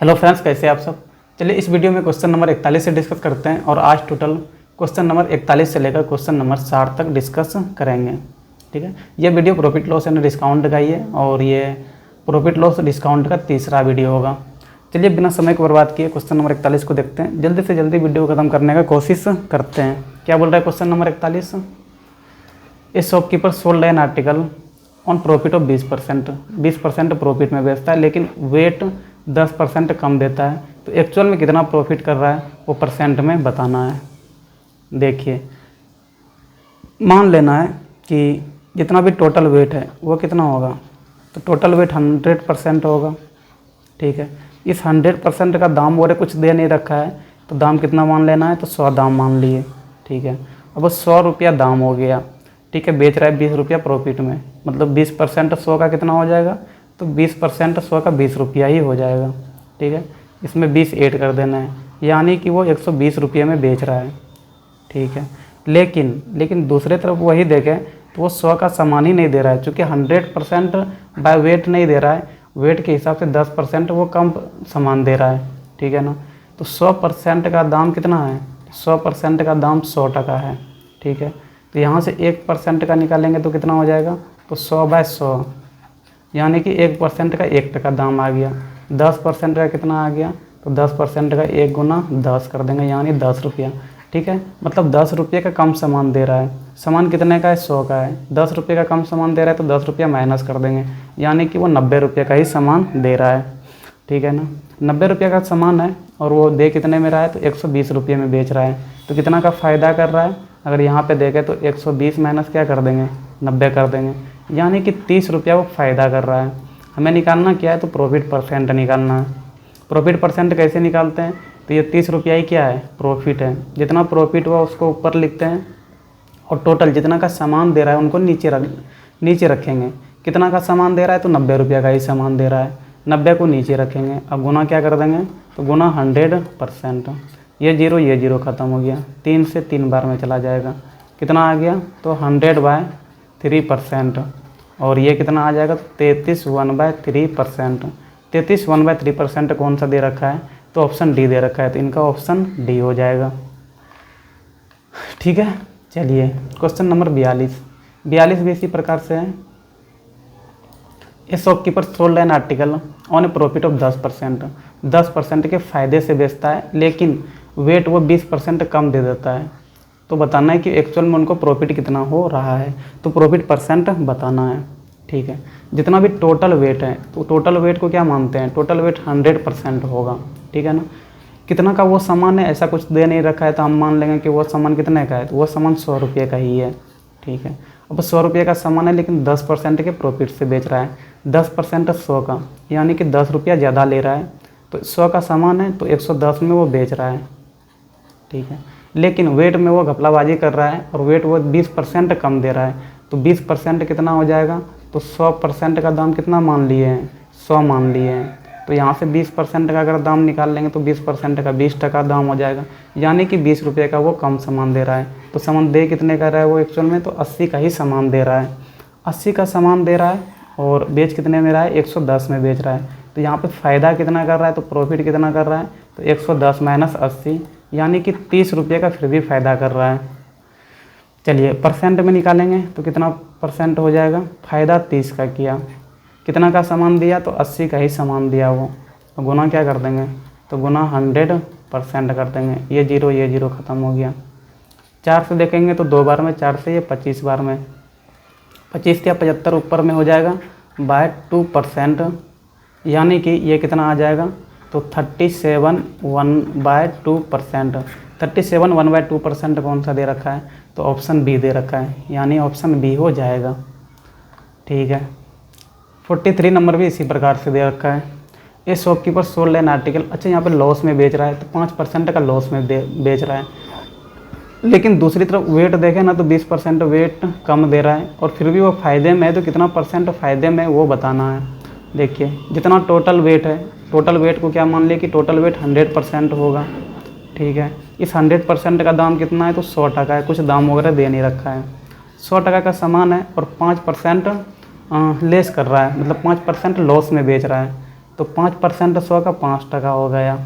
Hello friends, कैसे आप सब। चलिए इस वीडियो में क्वेश्चन नंबर 41 से डिस्कस करते हैं और आज टोटल क्वेश्चन नंबर 41 से लेकर क्वेश्चन नंबर 60 तक डिस्कस करेंगे। ठीक है, ये video profit loss and discount का ही है और ये प्रॉफिट लॉस डिस्काउंट का तीसरा वीडियो होगा। चलिए बिना समय को बर्बाद किए क्वेश्चन नंबर 41 को देखते हैं। जल्दी से जल्दी वीडियो खत्म करने का कोशिश करते हैं। क्या बोल रहा है question number 41? A shopkeeper sold an article on profit of 20% profit में बेचता है, लेकिन वेट 10% कम देता है। तो एक्चुअल में कितना प्रॉफिट कर रहा है वो परसेंट में बताना है। देखिए, मान लेना है कि जितना भी टोटल वेट है वो कितना होगा, तो टोटल वेट 100% होगा। ठीक है, इस 100% का दाम और कुछ दे नहीं रखा है, तो दाम कितना मान लेना है, तो 100 दाम मान लिए। ठीक है, अब वो 100 रुपया दाम हो गया। ठीक है, बेच रहा है 20 रुपया प्रॉफिट में, मतलब 20% 100 का कितना हो जाएगा, तो 20% 100 का 20 रुपया ही हो जाएगा। ठीक है, इसमें 20 ऐड कर देना है, यानी कि वो 120 रुपये में बेच रहा है। ठीक है, लेकिन दूसरे तरफ वही देखें तो वो 100 का सामान ही नहीं दे रहा है, चूँकि 100% बाय वेट नहीं दे रहा है, वेट के हिसाब से 10% वो कम सामान दे रहा है। ठीक है ना, तो 100% का दाम कितना है, 100% का दाम 100 टका है। ठीक है, तो यहाँ से 1% का निकालेंगे तो कितना हो जाएगा, तो 100/100, यानी कि 1% का 1 टका दाम आ गया। 10% का कितना आ गया, तो 10% का 1 गुना 10 कर देंगे, यानी 10 रुपया। ठीक है, मतलब 10 रुपये का कम सामान दे रहा है। सामान कितने का है, 100 का है। 10 रुपये का कम सामान दे रहा है तो 10 रुपया माइनस कर देंगे, यानी कि वो 90 रुपये का ही सामान दे रहा है। ठीक है ना, 90 रुपये का सामान है और वो दे कितने में रहा है, तो 120 रुपये में बेच रहा है। तो कितना का फ़ायदा कर रहा है, अगर यहाँ पे देखें तो 120 माइनस क्या कर देंगे, 90 कर देंगे, यानी कि 30 रुपया वो फ़ायदा कर रहा है। हमें निकालना क्या है, तो प्रॉफिट परसेंट निकालना है। प्रॉफिट परसेंट कैसे निकालते हैं, तो ये 30 रुपया ही क्या है, प्रॉफिट है। जितना प्रॉफिट हुआ उसको ऊपर लिखते हैं और टोटल जितना का सामान दे रहा है उनको नीचे रखेंगे। कितना का सामान दे रहा है, तो 90 रुपया का ही सामान दे रहा है, 90 को नीचे रखेंगे। अब गुना क्या कर देंगे, तो गुना 100%। ये जीरो ख़त्म हो गया, 3 से 3 बार में चला जाएगा। कितना आ गया, तो 100/3%। और ये कितना आ जाएगा, तो 33 1/3%। 33 1/3% कौन सा दे रखा है, तो ऑप्शन डी दे रखा है, तो इनका ऑप्शन डी हो जाएगा। ठीक है, चलिए क्वेश्चन नंबर 42 भी इसी प्रकार से है। ए shopkeeper sold an article on A profit of 10% के फ़ायदे से बेचता है, लेकिन वेट वो 20% कम दे देता है। तो बताना है कि एक्चुअल में उनको प्रॉफिट कितना हो रहा है, तो प्रॉफिट परसेंट बताना है। ठीक है, जितना भी टोटल वेट है, तो टोटल वेट को क्या मानते हैं, टोटल वेट 100% होगा। ठीक है ना, कितना का वो सामान है ऐसा कुछ दे नहीं रखा है, तो हम मान लेंगे कि वो सामान कितने का है, तो वो सामान 100 रुपये का ही है। ठीक है, अब 100 रुपये का सामान है लेकिन 10% के प्रॉफिट से बेच रहा है। 10% 100 का, यानी कि 10 रुपया ज़्यादा ले रहा है। तो 100 का सामान है तो 110 में वो बेच रहा है। ठीक है, लेकिन वेट में वो घपलाबाजी कर रहा है और वेट वो 20% कम दे रहा है। तो 20% कितना हो जाएगा, तो 100% का दाम कितना मान लिए हैं, 100 मान लिए हैं। तो यहाँ से 20% का अगर दाम निकाल लेंगे तो 20% का 20 टका दाम हो जाएगा, यानी कि 20 रुपये का वो कम सामान दे रहा है। तो सामान दे कितने का रहा है वो एक्चुअल में, तो 80 का ही सामान दे रहा है। 80 का सामान दे रहा है और बेच कितने में रहा है, 110 में बेच रहा है। तो यहाँ पे फ़ायदा कितना कर रहा है, तो प्रॉफिट कितना कर रहा है, तो 110 माइनस 80, यानी कि 30 रुपये का फिर भी फ़ायदा कर रहा है। चलिए परसेंट में निकालेंगे तो कितना परसेंट हो जाएगा, फ़ायदा 30 का किया, कितना का सामान दिया, तो 80 का ही सामान दिया वो, तो गुना क्या कर देंगे, तो गुना 100% कर देंगे। ये जीरो ख़त्म हो गया। 4 से देखेंगे तो 2 बार में, 4 से ये 25 बार में, 25 या 75 ऊपर में हो जाएगा /2%, यानी कि ये कितना आ जाएगा, तो 37 1/2%। 37 1/2% कौन सा दे रखा है, तो ऑप्शन बी दे रखा है, यानी ऑप्शन बी हो जाएगा। ठीक है, 43 नंबर भी इसी प्रकार से दे रखा है। ये शॉपकीपर सोल्ड एन आर्टिकल, अच्छा यहाँ पे लॉस में बेच रहा है, तो 5% का लॉस में बेच रहा है, लेकिन दूसरी तरफ वेट देखें ना तो 20% वेट कम दे रहा है और फिर भी वो फ़ायदे में है, तो कितना परसेंट फ़ायदे में वो बताना है। देखिए जितना टोटल वेट है, टोटल वेट को क्या मान लिया कि टोटल वेट 100% होगा। ठीक है, इस 100% का दाम कितना है, तो 100 टका है, कुछ दाम वगैरह दे नहीं रखा है। 100 टका का सामान है और 5% लेस कर रहा है, मतलब 5% लॉस में बेच रहा है। तो 5% 100 का 5 हो गया।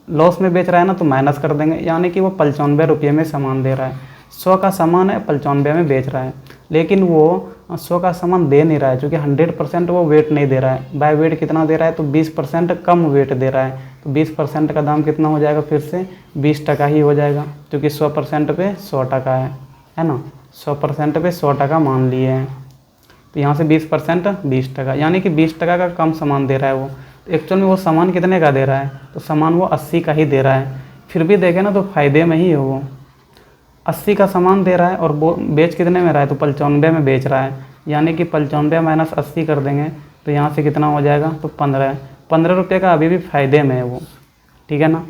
लॉस में बेच रहा है ना, तो माइनस कर देंगे, यानी कि वो 95 रुपये में सामान दे रहा है। 100 का सामान है, 95 में बेच रहा है, लेकिन वो 100 का सामान दे नहीं रहा है, क्योंकि 100% वो वेट नहीं दे रहा है। बाय वेट कितना दे रहा है, तो 20% कम वेट दे रहा है। तो 20% का दाम कितना हो जाएगा, फिर से 20 ही हो जाएगा, क्योंकि 100% पे 100 है ना। 100% पे 100 मान लिए हैं, तो यहाँ से 20% 20, यानी कि 20 का कम सामान दे रहा है वो। तो एक्चुअल में वो सामान कितने का दे रहा है, तो सामान वो 80 का ही दे रहा है। फिर भी देखें ना, तो फ़ायदे में ही है वो। 80 का सामान दे रहा है और वो बेच कितने में रहा है, तो 95 में बेच रहा है, यानी कि 95 माइनस 80 कर देंगे, तो यहाँ से कितना हो जाएगा, तो 15 रुपये का अभी भी फ़ायदे में है वो, ठीक है ना।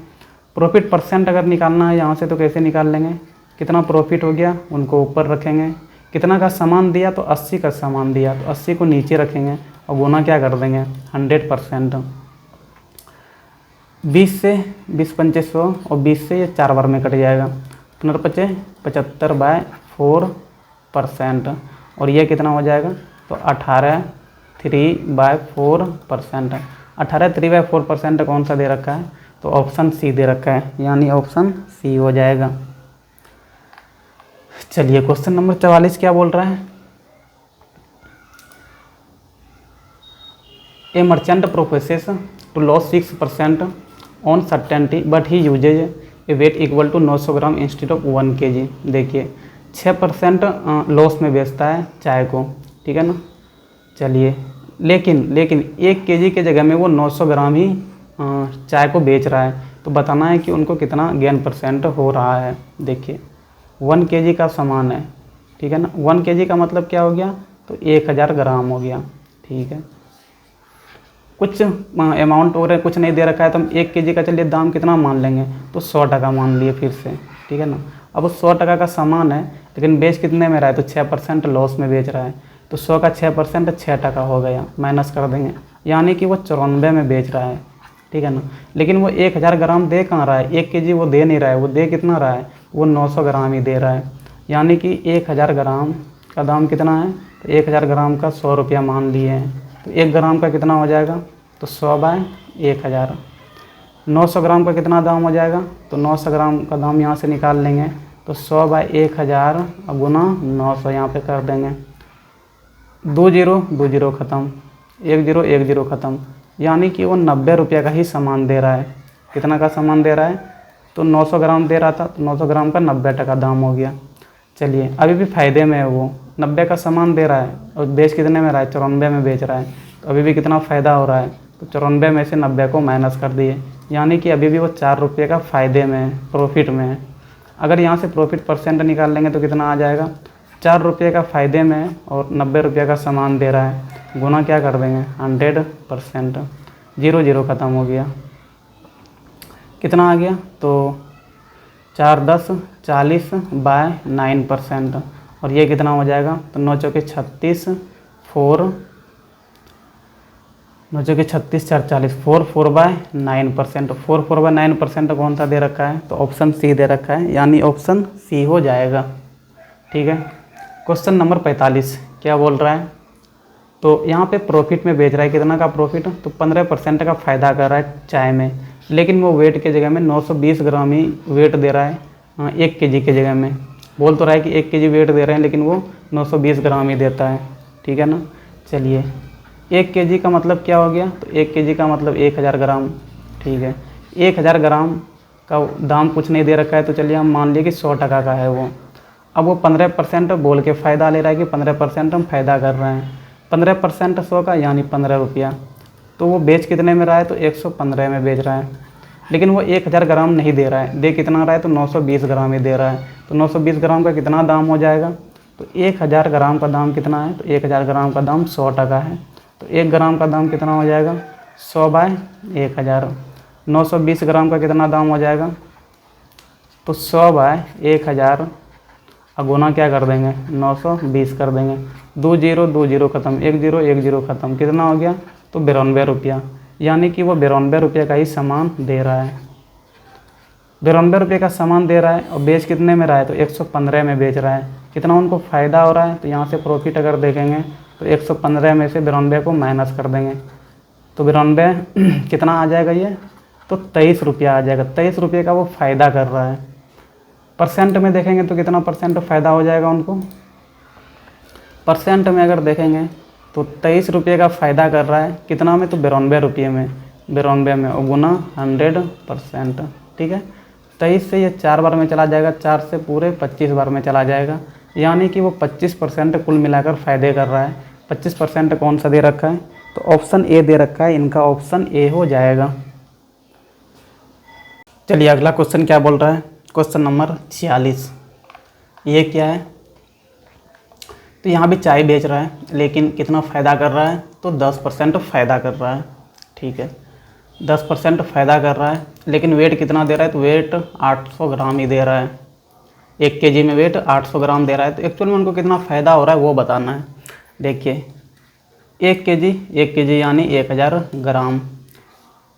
प्रॉफिट परसेंट अगर निकालना है यहाँ से, तो कैसे निकाल लेंगे, कितना प्रॉफिट हो गया उनको ऊपर रखेंगे, कितना का सामान दिया, तो 80 का सामान दिया, तो 80 को नीचे रखेंगे और गुना क्या कर देंगे, 100%। 20 से 20 पंचे 100 और 20 से ये 4 बार में कट जाएगा, 15 75/4%, और ये कितना हो जाएगा, तो 18 3/4%। 18 3/4% कौन सा दे रखा है, तो ऑप्शन सी दे रखा है, यानी ऑप्शन सी हो जाएगा। चलिए क्वेश्चन नंबर 44 क्या बोल रहा है, a merchant professes to loss 6% on certainty but he uses a weight equal to 900 gram instead of 1 kg। देखिए 6% लॉस में बेचता है चाय को, ठीक है ना। चलिए लेकिन 1 kg के जगह में वो 900 ग्राम ही चाय को बेच रहा है, तो बताना है कि उनको कितना गेन परसेंट हो रहा है। देखिए 1 kg का सामान है, ठीक है ना। 1 kg का मतलब क्या हो गया, तो 1000 ग्राम हो गया, ठीक है। कुछ अमाउंट और है, कुछ नहीं दे रखा है, तो हम 1 kg का चलिए दाम कितना मान लेंगे, तो 100 मान लिए फिर से, ठीक है ना। अब वो 100 का सामान है, लेकिन बेच कितने में रहा है, तो 6% लॉस में बेच रहा है, तो 100 का 6% 6 हो गया, माइनस कर देंगे, यानी कि वो 94 में बेच रहा है, ठीक है ना। लेकिन वो 1000 ग्राम दे कहाँ रहा है, 1 kg वो दे नहीं रहा है, वो दे कितना रहा है, वो 900 ग्राम ही दे रहा है, यानी कि 1000 ग्राम का दाम कितना है, तो 1000 ग्राम का 100 रुपया मान लिए हैं, तो 1 ग्राम का कितना हो जाएगा, तो 100/1000। 900 ग्राम का कितना दाम हो जाएगा, तो 900 ग्राम का दाम यहाँ से निकाल लेंगे, तो 100/1000 गुना 900 यहाँ पे कर देंगे, 2 0 ख़त्म, 1 0 ख़त्म, यानी कि वो 90 रुपये का ही सामान दे रहा है। कितना का सामान दे रहा है, तो 900 ग्राम दे रहा था, तो 900 ग्राम का 90 दाम हो गया। चलिए अभी भी फ़ायदे में है वो, 90 का सामान दे रहा है और बेच कितने में रहा है, 94 में बेच रहा है, तो अभी भी कितना फ़ायदा हो रहा है, तो 94 में से 90 को माइनस कर दिए, यानी कि अभी भी वो 4 रुपये का फ़ायदे में है, प्रॉफिट में है। अगर यहाँ से प्रॉफिट परसेंट निकाल लेंगे तो कितना आ जाएगा, 4 रुपये का फ़ायदे में है और 90 रुपये का सामान दे रहा है, गुना क्या कर देंगे, 100%। 0 0 ख़त्म हो गया, कितना आ गया, तो 4 10 40/9%, और ये कितना हो जाएगा, तो 9 चौके 36 4 9 चौके 36 4 40 4/9%। 4/9% कौन सा दे रखा है, तो ऑप्शन सी दे रखा है, यानी ऑप्शन सी हो जाएगा, ठीक है। क्वेश्चन नंबर 45 क्या बोल रहा है, तो यहाँ पे प्रॉफिट में बेच रहा है, कितना का प्रॉफिट, तो 15% का फ़ायदा कर रहा है चाय में, लेकिन वो वेट के जगह में 920 ग्राम ही वेट दे रहा है, 1 kg के जगह में। बोल तो रहा है कि 1 kg वेट दे रहे हैं, लेकिन वो 920 ग्राम ही देता है, ठीक है ना। चलिए 1 kg का मतलब क्या हो गया, तो 1 kg का मतलब 1000 ग्राम, ठीक है। 1000 ग्राम का दाम कुछ नहीं दे रखा है, तो चलिए हम मान लिए कि 100 का है वो। अब वो 15% बोल के फ़ायदा ले रहा है कि 15% हम फ़ायदा कर रहे हैं, 15% 100 का यानी 15 रुपया, तो वो बेच कितने में रहा है, तो 115 में बेच रहा है, लेकिन वो 1000 ग्राम नहीं दे रहा है, दे कितना रहा है, तो 920 ग्राम ही दे रहा है, तो 920 ग्राम का कितना दाम हो जाएगा, तो 1000 ग्राम का दाम कितना है, तो 1000 ग्राम का दाम 100 है, तो 1 ग्राम का दाम कितना हो जाएगा, 100/1000। 920 ग्राम का कितना दाम हो जाएगा, तो 100/1000 गुना क्या कर देंगे, 920 कर देंगे, 2 0 ख़त्म, 1 0 ख़त्म, कितना हो गया, तो 92 रुपया, यानी कि वो 92 रुपये का ही सामान दे रहा है। 92 रुपये का सामान दे रहा है और बेच कितने में रहा है, तो 115 में बेच रहा है, कितना उनको फ़ायदा हो रहा है, तो यहाँ से प्रॉफिट अगर देखेंगे तो 115 में से 92 को माइनस कर देंगे, तो 92 कितना आ जाएगा ये, तो 23 रुपया आ जाएगा। 23 रुपये का वो फ़ायदा कर रहा है। परसेंट में देखेंगे तो कितना परसेंट फ़ायदा हो जाएगा उनको, परसेंट में अगर देखेंगे तो 23 रुपये का फ़ायदा कर रहा है, कितना में, तो 92 रुपये में, 92 में, और गुना 100%। ठीक है, 23 से ये 4 बार में चला जाएगा, 4 से पूरे 25 बार में चला जाएगा, यानी कि वो 25% कुल मिलाकर फ़ायदे कर रहा है। 25% कौन सा दे रखा है, तो ऑप्शन ए दे रखा है, इनका ऑप्शन ए हो जाएगा। चलिए अगला क्वेश्चन क्या बोल रहा है, क्वेश्चन नंबर 46। ये क्या है, तो यहाँ भी चाय बेच रहा है, लेकिन कितना फ़ायदा कर रहा है, तो 10% फ़ायदा कर रहा है। ठीक है, 10% फ़ायदा कर रहा है, लेकिन वेट कितना दे रहा है, तो वेट 800 ग्राम ही दे रहा है। 1 केजी में वेट 800 ग्राम दे रहा है। तो एक्चुअल में उनको कितना फ़ायदा हो रहा है वो बताना है। देखिए 1 केजी यानी 1000 ग्राम,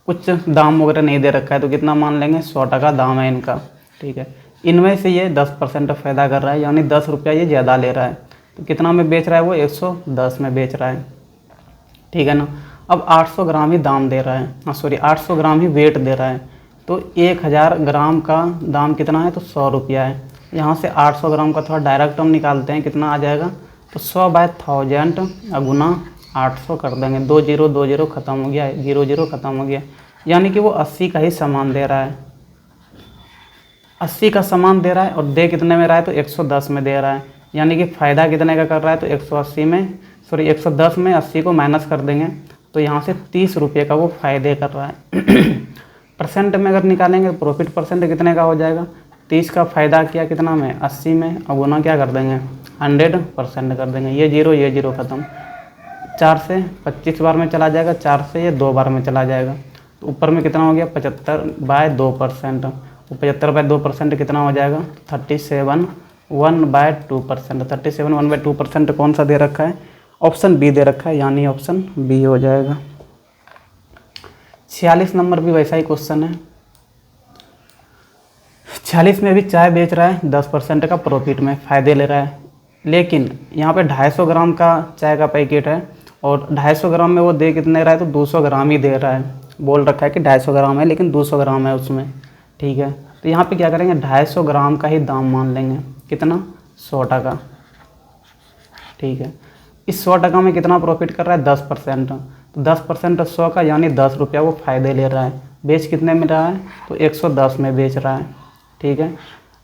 कुछ दाम वगैरह नहीं दे रखा है, तो कितना मान लेंगे, 100 दाम है इनका। ठीक है, इनमें से ये 10% फ़ायदा कर रहा है, यानी 10 रुपया ये ज़्यादा ले रहा है। तो कितना में बेच रहा है वो, 110 में बेच रहा है। ठीक है ना। अब 800 ग्राम ही दाम दे रहा है, 800 ग्राम ही वेट दे रहा है। तो 1000 ग्राम का दाम कितना है, तो 100 रुपया है। यहाँ से 800 ग्राम का थोड़ा डायरेक्ट हम निकालते हैं, कितना आ जाएगा, तो 100/1000 गुना 800 कर देंगे। 2 0 ख़त्म हो गया, 0 0 ख़त्म हो गया, यानी कि वो 80 का ही सामान दे रहा है। 80 का सामान दे रहा है और दे कितने में रहा है, तो 110 में दे रहा है, यानी कि फ़ायदा कितने का कर रहा है, तो 110 में 80 को माइनस कर देंगे, तो यहाँ से 30 रुपये का वो फ़ायदे कर रहा है। परसेंट में अगर निकालेंगे प्रॉफिट परसेंट कितने का हो जाएगा, 30 का फ़ायदा किया कितना में, 80 में, और गुना क्या कर देंगे, 100% कर देंगे। ये 0 ख़त्म, 4 से 25 बार में चला जाएगा, 4 से ये 2 बार में चला जाएगा। तो ऊपर में कितना हो गया, 75/2%। तो 75/2% कितना हो जाएगा, 37/1/2%। 37/1/2% कौन सा दे रखा है, ऑप्शन बी दे रखा है, यानी ऑप्शन बी हो जाएगा। 46 नंबर भी वैसा ही क्वेश्चन है। 46 में भी चाय बेच रहा है, 10% का प्रॉफिट में फ़ायदे ले रहा है, लेकिन यहाँ पे 250 ग्राम का चाय का पैकेट है, और 250 ग्राम में वो दे कितने रहा है, तो 200 ग्राम ही दे रहा है। बोल रखा है कि 250 ग्राम है, लेकिन 200 ग्राम है उसमें। ठीक है, तो यहाँ पे क्या करेंगे, 250 ग्राम का ही दाम मान लेंगे, कितना, 100। ठीक है, इस 100 में कितना प्रॉफिट कर रहा है, 10%। तो 10% 100 का, यानी 10 रुपया वो फ़ायदे ले रहा है। बेच कितने में रहा है, तो 110 में बेच रहा है। ठीक है,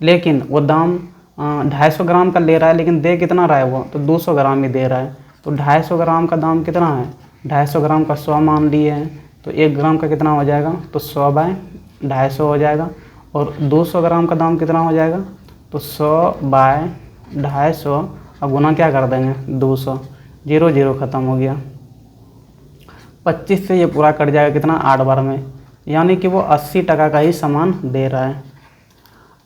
लेकिन वो दाम 250 ग्राम का ले रहा है, लेकिन दे कितना रहा है वो, तो 200 ग्राम ही दे रहा है। तो 250 ग्राम का दाम कितना है, 250 ग्राम का 100 मान लिए हैं, तो 1 ग्राम का कितना हो जाएगा, तो 100/250 हो जाएगा। और 200 ग्राम का दाम कितना हो जाएगा, तो 100/250, अब गुना क्या कर देंगे, 200, 0 0 ख़त्म हो गया। 25 से ये पूरा कट जाएगा, कितना, 8 बार में, यानी कि वो 80% का ही सामान दे रहा है।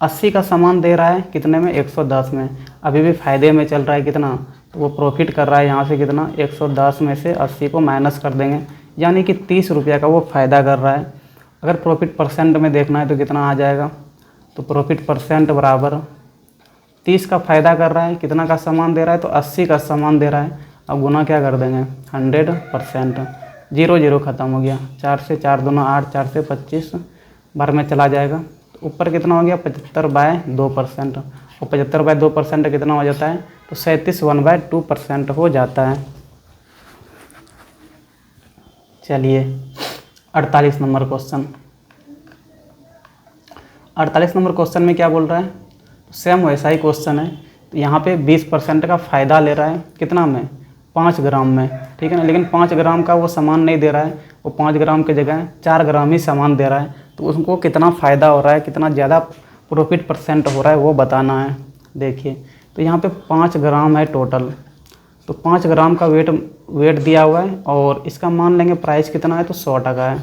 80 का सामान दे रहा है, कितने में, 110 में। अभी भी फ़ायदे में चल रहा है, कितना, तो वो प्रॉफिट कर रहा है यहाँ से कितना, 110 में से 80 को माइनस कर देंगे, यानी कि 30 रुपया का वो फ़ायदा कर रहा है। अगर प्रॉफिट परसेंट में देखना है तो कितना आ जाएगा, तो प्रॉफिट परसेंट बराबर 30 का फ़ायदा कर रहा है, कितना का सामान दे रहा है, तो 80 का सामान दे रहा है। अब गुना क्या कर देंगे, 100%, 0 0 ख़त्म हो गया। 4 से 4 दूना 8, 4 से 25 बार में चला जाएगा। तो ऊपर कितना हो गया, 75/2%, और 75/2% कितना हो जाता है, तो 37/1/2% हो जाता है। चलिए 48 नंबर क्वेश्चन। 48 नंबर क्वेश्चन में क्या बोल रहा है, सेम वैसा ही क्वेश्चन है। तो यहाँ पे 20% का फ़ायदा ले रहा है, कितना में, 5 ग्राम में। ठीक है ना, लेकिन 5 ग्राम का वो सामान नहीं दे रहा है, वो 5 ग्राम की जगह 4 ग्राम ही सामान दे रहा है। तो उसको कितना फ़ायदा हो रहा है, कितना ज़्यादा प्रॉफिट परसेंट हो रहा है वो बताना है। देखिए तो यहाँ पे 5 ग्राम है टोटल, तो 5 ग्राम का वेट दिया हुआ है, और इसका मान लेंगे प्राइस कितना है, तो 100 है।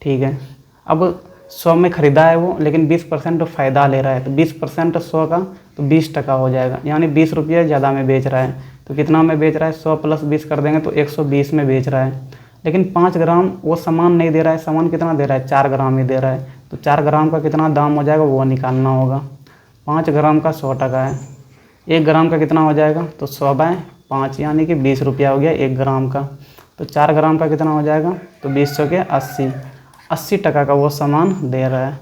ठीक है, अब 100 में ख़रीदा है वो, लेकिन 20% फ़ायदा ले रहा है, तो 20% 100 का, तो 20% हो जाएगा, यानी 20 रुपये ज़्यादा में बेच रहा है। तो कितना में बेच रहा है, 100 + 20 कर देंगे तो 120 में बेच रहा है। लेकिन 5 ग्राम वो सामान नहीं दे रहा है, सामान कितना दे रहा है, 4 ग्राम ही दे रहा है। तो 4 ग्राम का कितना दाम हो जाएगा वो निकालना होगा। 5 ग्राम का 100 है, 1 ग्राम का कितना हो जाएगा, तो 100/5, यानी कि 20 रुपया हो गया 1 ग्राम का। तो 4 ग्राम का कितना हो जाएगा, तो 20 चौके 80, 80 टका का वो सामान दे रहा है।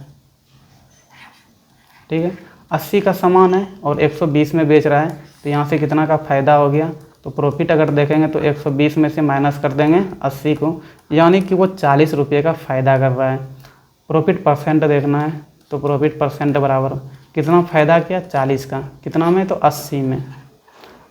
ठीक है, 80 का सामान है और 120 में बेच रहा है, तो यहाँ से कितना का फ़ायदा हो गया, तो प्रॉफिट अगर देखेंगे तो 120 में से माइनस कर देंगे 80 को, यानी कि वो 40 रुपये का फ़ायदा कर रहा है। प्रॉफिट परसेंट देखना है, तो प्रॉफिट परसेंट बराबर कितना फ़ायदा किया, 40 का, कितना में, तो 80 में।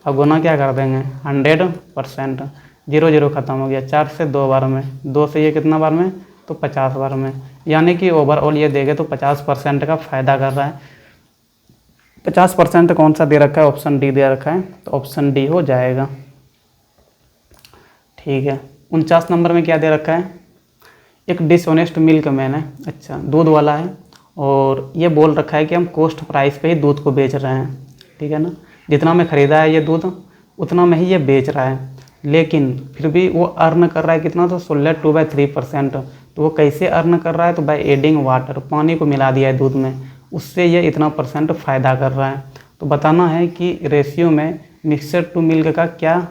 अब गुना क्या कर देंगे, 100%, 0 0 ख़त्म हो गया, 4 से 2 बार में, 2 से ये कितना बार में, तो 50 बार में, यानी कि ओवरऑल ये देंगे तो 50% का फ़ायदा कर रहा है। 50% कौन सा दे रखा है, ऑप्शन डी दे रखा है, तो ऑप्शन डी हो जाएगा। ठीक है, 49 नंबर में क्या दे रखा है, एक डिसऑनेस्ट मिल्क मैन है, अच्छा दूध वाला है, और ये बोल रखा है कि हम कॉस्ट प्राइस पे ही दूध को बेच रहे हैं। ठीक है ना, जितना में ख़रीदा है ये दूध उतना में ही ये बेच रहा है, लेकिन फिर भी वो अर्न कर रहा है कितना, तो 16/3%। तो वो कैसे अर्न कर रहा है, तो बाय एडिंग वाटर, पानी को मिला दिया है दूध में, उससे ये इतना % फ़ायदा कर रहा है। तो बताना है कि रेशियो में मिक्सचर टू मिल्क का क्या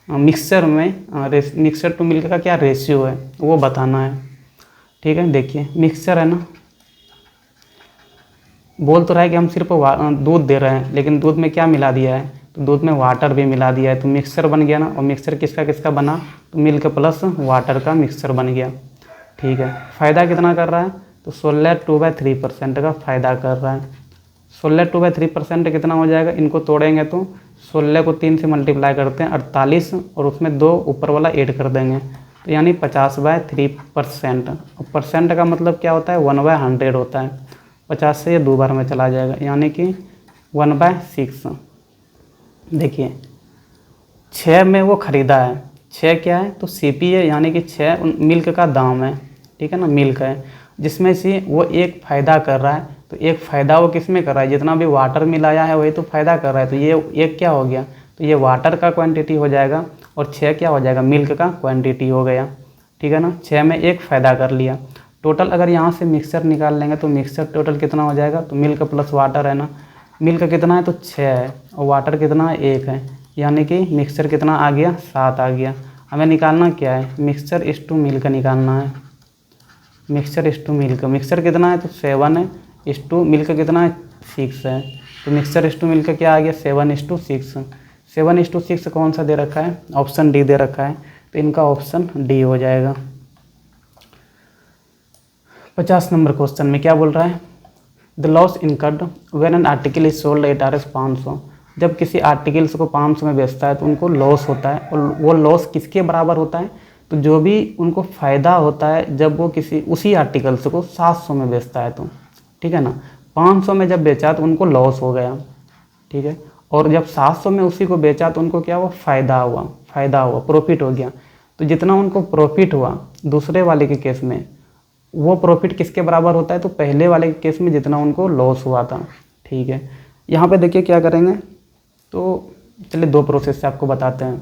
मिक्सचर टू मिल्क का क्या रेशियो है, वो बताना है। ठीक है, देखिए मिक्सचर है ना, बोल तो रहा है कि हम सिर्फ दूध दे रहे हैं, लेकिन दूध में क्या मिला दिया है, तो दूध में वाटर भी मिला दिया है, तो मिक्सचर बन गया ना। और मिक्सचर किसका किसका बना, तो मिल्क प्लस वाटर का मिक्सचर बन गया। ठीक है, फ़ायदा कितना कर रहा है, तो 16/3% का फ़ायदा कर रहा है। 16/3% कितना हो जाएगा, इनको तोड़ेंगे तो 16 को 3 से मल्टीप्लाई करते हैं 48, और उसमें 2 ऊपर वाला ऐड कर देंगे, तो यानी 50/3%। और परसेंट का मतलब क्या होता है, 1/100 होता है, 50 से ये 2 बार में चला जाएगा, यानी कि 1/6। देखिए 6 में वो ख़रीदा है, 6 क्या है, तो CP है, यानी कि 6 मिल्क का दाम है। ठीक है ना, मिल्क है, जिसमें से वो एक फ़ायदा कर रहा है, तो एक फ़ायदा वो किस में कर रहा है, जितना भी वाटर मिलाया है वही तो फ़ायदा कर रहा है, तो ये एक क्या हो गया, तो ये वाटर का क्वांटिटी हो जाएगा, और 6 क्या हो जाएगा, मिल्क का क्वांटिटी हो गया। ठीक है ना, 6 में एक फ़ायदा कर लिया। टोटल अगर यहाँ से मिक्सचर निकाल लेंगे तो मिक्सचर टोटल कितना हो जाएगा, तो मिल्क प्लस वाटर है ना, मिल्क कितना है, तो 6 है, और वाटर कितना है, 1 है, यानी कि मिक्सचर कितना आ गया, 7 आ गया। हमें निकालना क्या है, मिक्सचर इस टू मिल्क निकालना है, मिक्सचर इस टू मिल्क, मिक्सचर कितना है, तो 7 है, इस टू मिल्क कितना है, 6 है, तो मिक्सचर इस टू मिल्क क्या आ गया, 7:6। 7:6 कौन सा दे रखा है, ऑप्शन डी दे रखा है, तो इनका ऑप्शन डी हो जाएगा। 50 नंबर क्वेश्चन में क्या बोल रहा है, the loss incurred when an article is sold at Rs 500। जब किसी आर्टिकल्स को 500 में बेचता है तो उनको लॉस होता है, और वो लॉस किसके बराबर होता है, तो जो भी उनको फ़ायदा होता है जब वो किसी उसी आर्टिकल्स को 700 में बेचता है तो। ठीक है ना, 500 में जब बेचा तो उनको लॉस हो गया। ठीक है, और जब 700 में उसी को बेचा तो उनको क्या हुआ, फ़ायदा हुआ, प्रॉफिट हो गया। तो जितना उनको प्रॉफिट हुआ दूसरे वाले के केस में, वो प्रॉफिट किसके बराबर होता है, तो पहले वाले के केस में जितना उनको लॉस हुआ था। ठीक है, यहाँ पे देखिए क्या करेंगे, तो चलिए 2 प्रोसेस से आपको बताते हैं।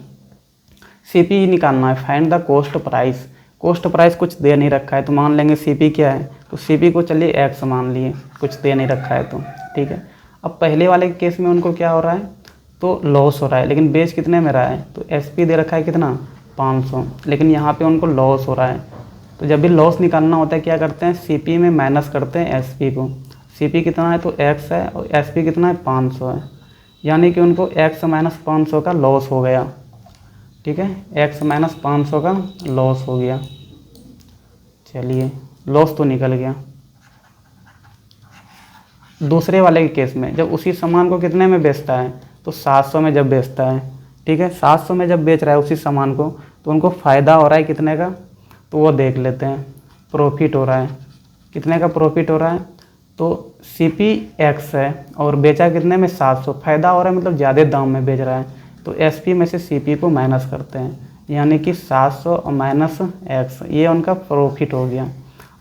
CP निकालना है, find the cost price. Cost price कुछ दे नहीं रखा है, तो मान लेंगे CP क्या है, तो CP को चलिए X मान लिए, कुछ दे नहीं रखा है तो। ठीक है, अब पहले वाले के केस में उनको क्या हो रहा है, तो लॉस हो रहा है, लेकिन बेच कितने में रहा है, तो SP दे रखा है कितना, 500, लेकिन यहाँ पे उनको लॉस हो रहा है। तो जब भी लॉस निकालना होता है क्या करते हैं, CP में माइनस करते हैं SP को। CP कितना है, तो X है, और SP कितना है, 500 है, यानी कि उनको X - 500 का लॉस हो गया। ठीक है, X - 500 का लॉस हो गया। चलिए लॉस तो निकल गया। दूसरे वाले के केस में जब उसी सामान को कितने में बेचता है, तो 700 में जब बेचता है। ठीक है, 700 में जब बेच रहा है उसी सामान को, तो उनको फ़ायदा हो रहा है कितने का, तो वो देख लेते हैं। प्रॉफिट हो रहा है, कितने का प्रॉफिट हो रहा है, तो CP X है, और बेचा कितने में, 700, फ़ायदा हो रहा है मतलब ज़्यादा दाम में बेच रहा है, तो SP में से CP को माइनस करते हैं, यानी कि 700 माइनस X, ये उनका प्रॉफिट हो गया।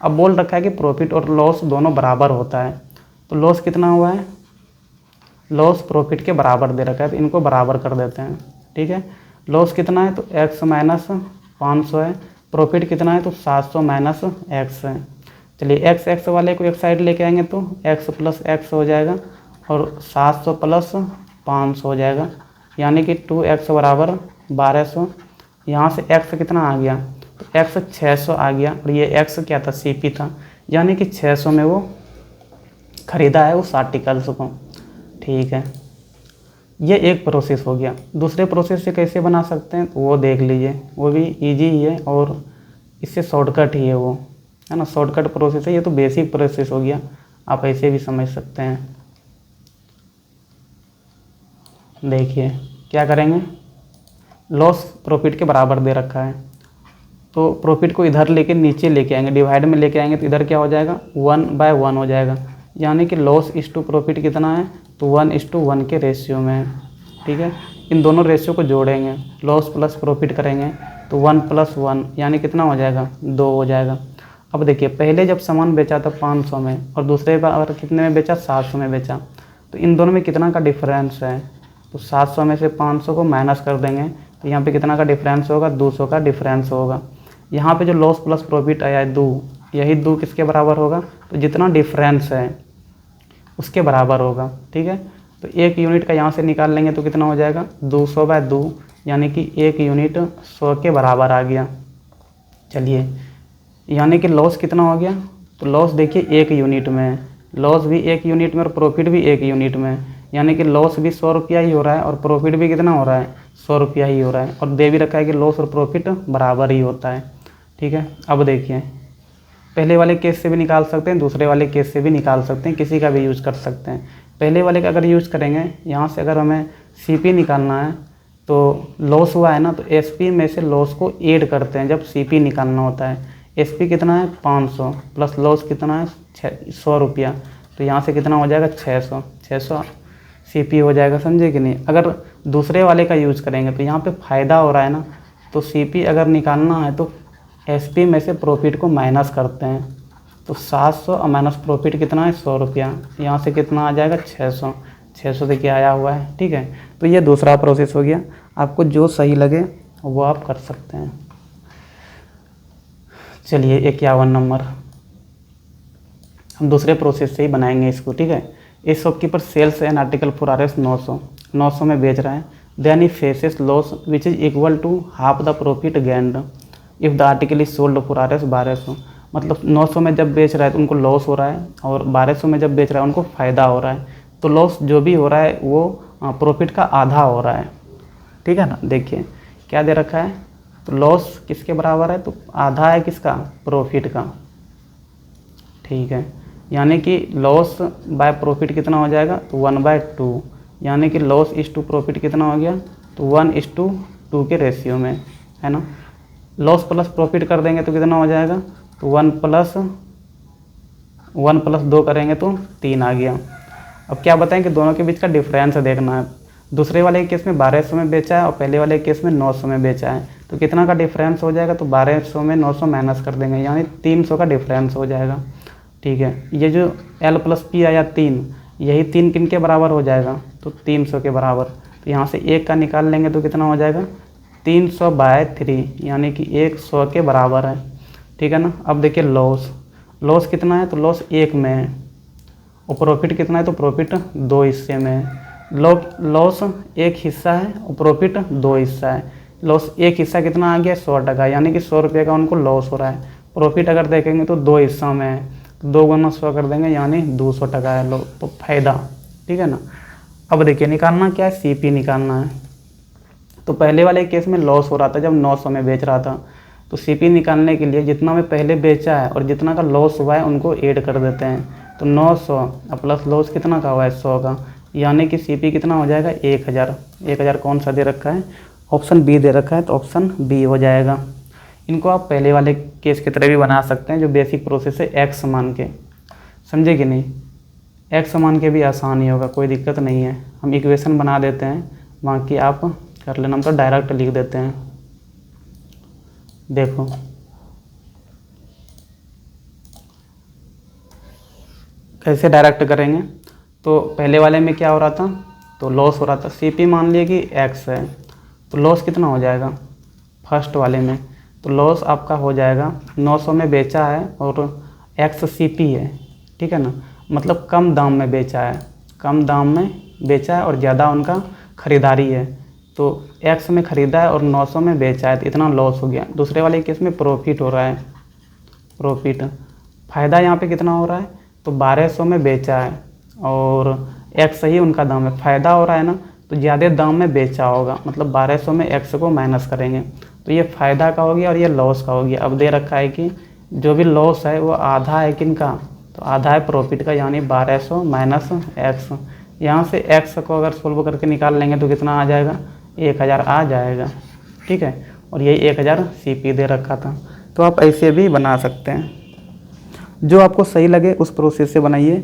अब बोल रखा है कि प्रॉफिट और लॉस दोनों बराबर होता है, तो लॉस कितना हुआ है, लॉस प्रॉफिट के बराबर दे रखा है, तो इनको बराबर कर देते हैं। ठीक है, लॉस कितना है, तो X - 500 है, प्रॉफिट कितना है, तो 700 माइनस X है। चलिए X वाले को एक साइड लेके आएंगे तो X + X हो जाएगा, और 700 + 500 हो जाएगा, यानी कि 2X = 1200, यहाँ से एक्स कितना आ गया, तो एक्स 600 आ गया, और ये एक्स क्या था, सीपी था, यानी कि 600 में वो ख़रीदा है उस आर्टिकल्स को। ठीक है, ये एक प्रोसेस हो गया। दूसरे प्रोसेस से कैसे बना सकते हैं तो वो देख लीजिए, वो भी इजी ही है और इससे शॉर्टकट ही है वो, है ना, शॉर्टकट प्रोसेस है। ये तो बेसिक प्रोसेस हो गया, आप ऐसे भी समझ सकते हैं। देखिए क्या करेंगे, लॉस प्रॉफिट के बराबर दे रखा है, तो प्रॉफिट को इधर लेके नीचे लेके आएंगे, डिवाइड में लेके आएंगे, तो इधर क्या हो जाएगा, 1/1 हो जाएगा, यानी कि लॉस इस टू प्रॉफिट कितना है, तो 1:1 के रेशियो में है। ठीक है, इन दोनों रेशियो को जोड़ेंगे, लॉस प्लस प्रॉफिट करेंगे तो 1 + 1 यानी कितना हो जाएगा, 2 हो जाएगा। अब देखिए, पहले जब सामान बेचा था 500 में और दूसरे बार कितने में बेचा, 700 में बेचा, तो इन दोनों में कितना का डिफरेंस है, तो 700 में से 500 को माइनस कर देंगे, तो यहाँ पे कितना का डिफरेंस होगा, 200 का डिफरेंस होगा। यहाँ पे जो लॉस प्लस प्रॉफिट आया है 2, यही 2 किसके बराबर होगा, तो जितना डिफरेंस है उसके बराबर होगा। ठीक है, तो 1 यूनिट का यहाँ से निकाल लेंगे तो कितना हो जाएगा, 200/2, यानी कि 1 यूनिट 100 के बराबर आ गया। चलिए, यानी कि लॉस कितना हो गया, तो लॉस देखिए 1 यूनिट में है, लॉस भी 1 यूनिट में और प्रॉफिट भी 1 यूनिट में है, यानी कि लॉस भी 100 रुपया ही हो रहा है और प्रॉफिट भी कितना हो रहा है, 100 रुपया ही हो रहा है, और दे भी रखा है कि लॉस और प्रॉफिट बराबर ही होता है। ठीक है, अब देखिए, पहले वाले केस से भी निकाल सकते हैं, दूसरे वाले केस से भी निकाल सकते हैं, किसी का भी यूज़ कर सकते हैं। पहले वाले का अगर यूज़ करेंगे, यहाँ से अगर हमें सीपी निकालना है तो लॉस हुआ है ना, तो एसपी में से लॉस को ऐड करते हैं जब सीपी निकालना होता है। एसपी कितना है, 500 प्लस लॉस कितना है, 100 रुपया, तो यहाँ से कितना हो जाएगा, 600 सीपी हो जाएगा, समझे कि नहीं। अगर दूसरे वाले का यूज़ करेंगे तो यहाँ पे फ़ायदा हो रहा है ना, तो सीपी अगर निकालना है तो एसपी में से प्रॉफिट को माइनस करते हैं, तो 700 और माइनस प्रॉफिट कितना है, 100 रुपया, यहाँ से कितना आ जाएगा, 600 देखिए आया हुआ है। ठीक है, तो ये दूसरा प्रोसेस हो गया, आपको जो सही लगे वो आप कर सकते हैं। चलिए 51 नंबर, हम दूसरे प्रोसेस से ही बनाएंगे इसको। ठीक है, इस shopkeeper sells an article for RS 900 में बेच रहा है, then he faces loss which is equal to half the profit gained if the article is sold for RS 1200। मतलब 900 में जब बेच रहा है तो उनको लॉस हो रहा है, और 1200 में जब बेच रहा है उनको फ़ायदा हो रहा है, तो लॉस जो भी हो रहा है वो प्रॉफिट का आधा हो रहा है। ठीक है ना, देखिए क्या दे रखा है, तो लॉस किसके बराबर है, तो आधा है किसका, प्रॉफिट का। ठीक है, यानी कि लॉस बाय प्रॉफिट कितना हो जाएगा, तो 1/2, यानी कि लॉस इस टू प्रॉफिट कितना हो गया, तो 1:2 के रेशियो में, है ना। लॉस प्लस प्रॉफिट कर देंगे तो कितना हो जाएगा, तो 1 + 2 करेंगे तो 3 आ गया। अब क्या बताएं कि दोनों के बीच का डिफरेंस देखना है। दूसरे वाले केस में 1200 में बेचा है और पहले वाले केस में 900 में बेचा है, तो कितना का डिफरेंस हो जाएगा, तो 1200 में 900 माइनस कर देंगे, यानी 300 का डिफरेंस हो जाएगा। ठीक है, ये जो L + P आया 3, यही 3 किन के बराबर हो जाएगा, तो 300 के बराबर। तो यहाँ से 1 का निकाल लेंगे तो कितना हो जाएगा, 300/3, यानी कि 100 के बराबर है। ठीक है ना। अब देखिए लॉस कितना है, तो लॉस 1 में है, और प्रॉफिट कितना है, तो प्रॉफिट 2 हिस्से में है। लॉस 1 हिस्सा है और प्रॉफिट 2 हिस्सा है। लॉस 1 हिस्सा कितना आ गया, 100 यानी कि 100 रुपये का उनको लॉस हो रहा है। प्रॉफिट अगर देखेंगे तो 2 हिस्सा में है, 2 × 100 कर देंगे, यानी 200 है तो फायदा। ठीक है ना। अब देखिए निकालना क्या है, सीपी निकालना है। तो पहले वाले केस में लॉस हो रहा था जब 900 में बेच रहा था, तो सीपी निकालने के लिए जितना में पहले बेचा है और जितना का लॉस हुआ है उनको ऐड कर देते हैं। तो 900 प्लस लॉस कितना का हुआ है, 100 का, यानी कि सीपी कितना हो जाएगा, 1000। 1000 कौन सा दे रखा है, ऑप्शन बी दे रखा है, तो ऑप्शन बी हो जाएगा। इनको आप पहले वाले केस की तरह भी बना सकते हैं, जो बेसिक प्रोसेस है एक्स मान के, समझे कि नहीं। एक्स मान के भी आसान ही होगा, कोई दिक्कत नहीं है। हम इक्वेशन बना देते हैं, बाकी आप कर लेना, हम तो डायरेक्ट लिख देते हैं। देखो कैसे डायरेक्ट करेंगे। तो पहले वाले में क्या हो रहा था, तो लॉस हो रहा था, सीपी मान लिया कि एक्स है, तो लॉस कितना हो जाएगा फर्स्ट वाले में, तो लॉस आपका हो जाएगा 900 में बेचा है और एक्स सीपी है। ठीक है ना, मतलब कम दाम में बेचा है, कम दाम में बेचा है और ज़्यादा उनका ख़रीदारी है, तो एक्स में ख़रीदा है और 900 में बेचा है, तो इतना लॉस हो गया। दूसरे वाले केस में प्रॉफिट हो रहा है, प्रॉफिट फ़ायदा यहाँ पे कितना हो रहा है, तो 1200 में बेचा है और एक्स ही उनका दाम है, फ़ायदा हो रहा है ना, तो ज़्यादा दाम में बेचा होगा, मतलब 1200 में एक्स को माइनस करेंगे तो ये फ़ायदा का हो गया और ये लॉस का हो गया। अब दे रखा है कि जो भी लॉस है वो आधा है किनका, तो आधा है प्रॉफिट का, यानी 1200 माइनस एक्स। यहाँ से एक्स को अगर सोल्व करके निकाल लेंगे तो कितना आ जाएगा, 1000 आ जाएगा, ठीक है। और यही 1000 सीपी दे रखा था। तो आप ऐसे भी बना सकते हैं, जो आपको सही लगे उस प्रोसेस से बनाइए,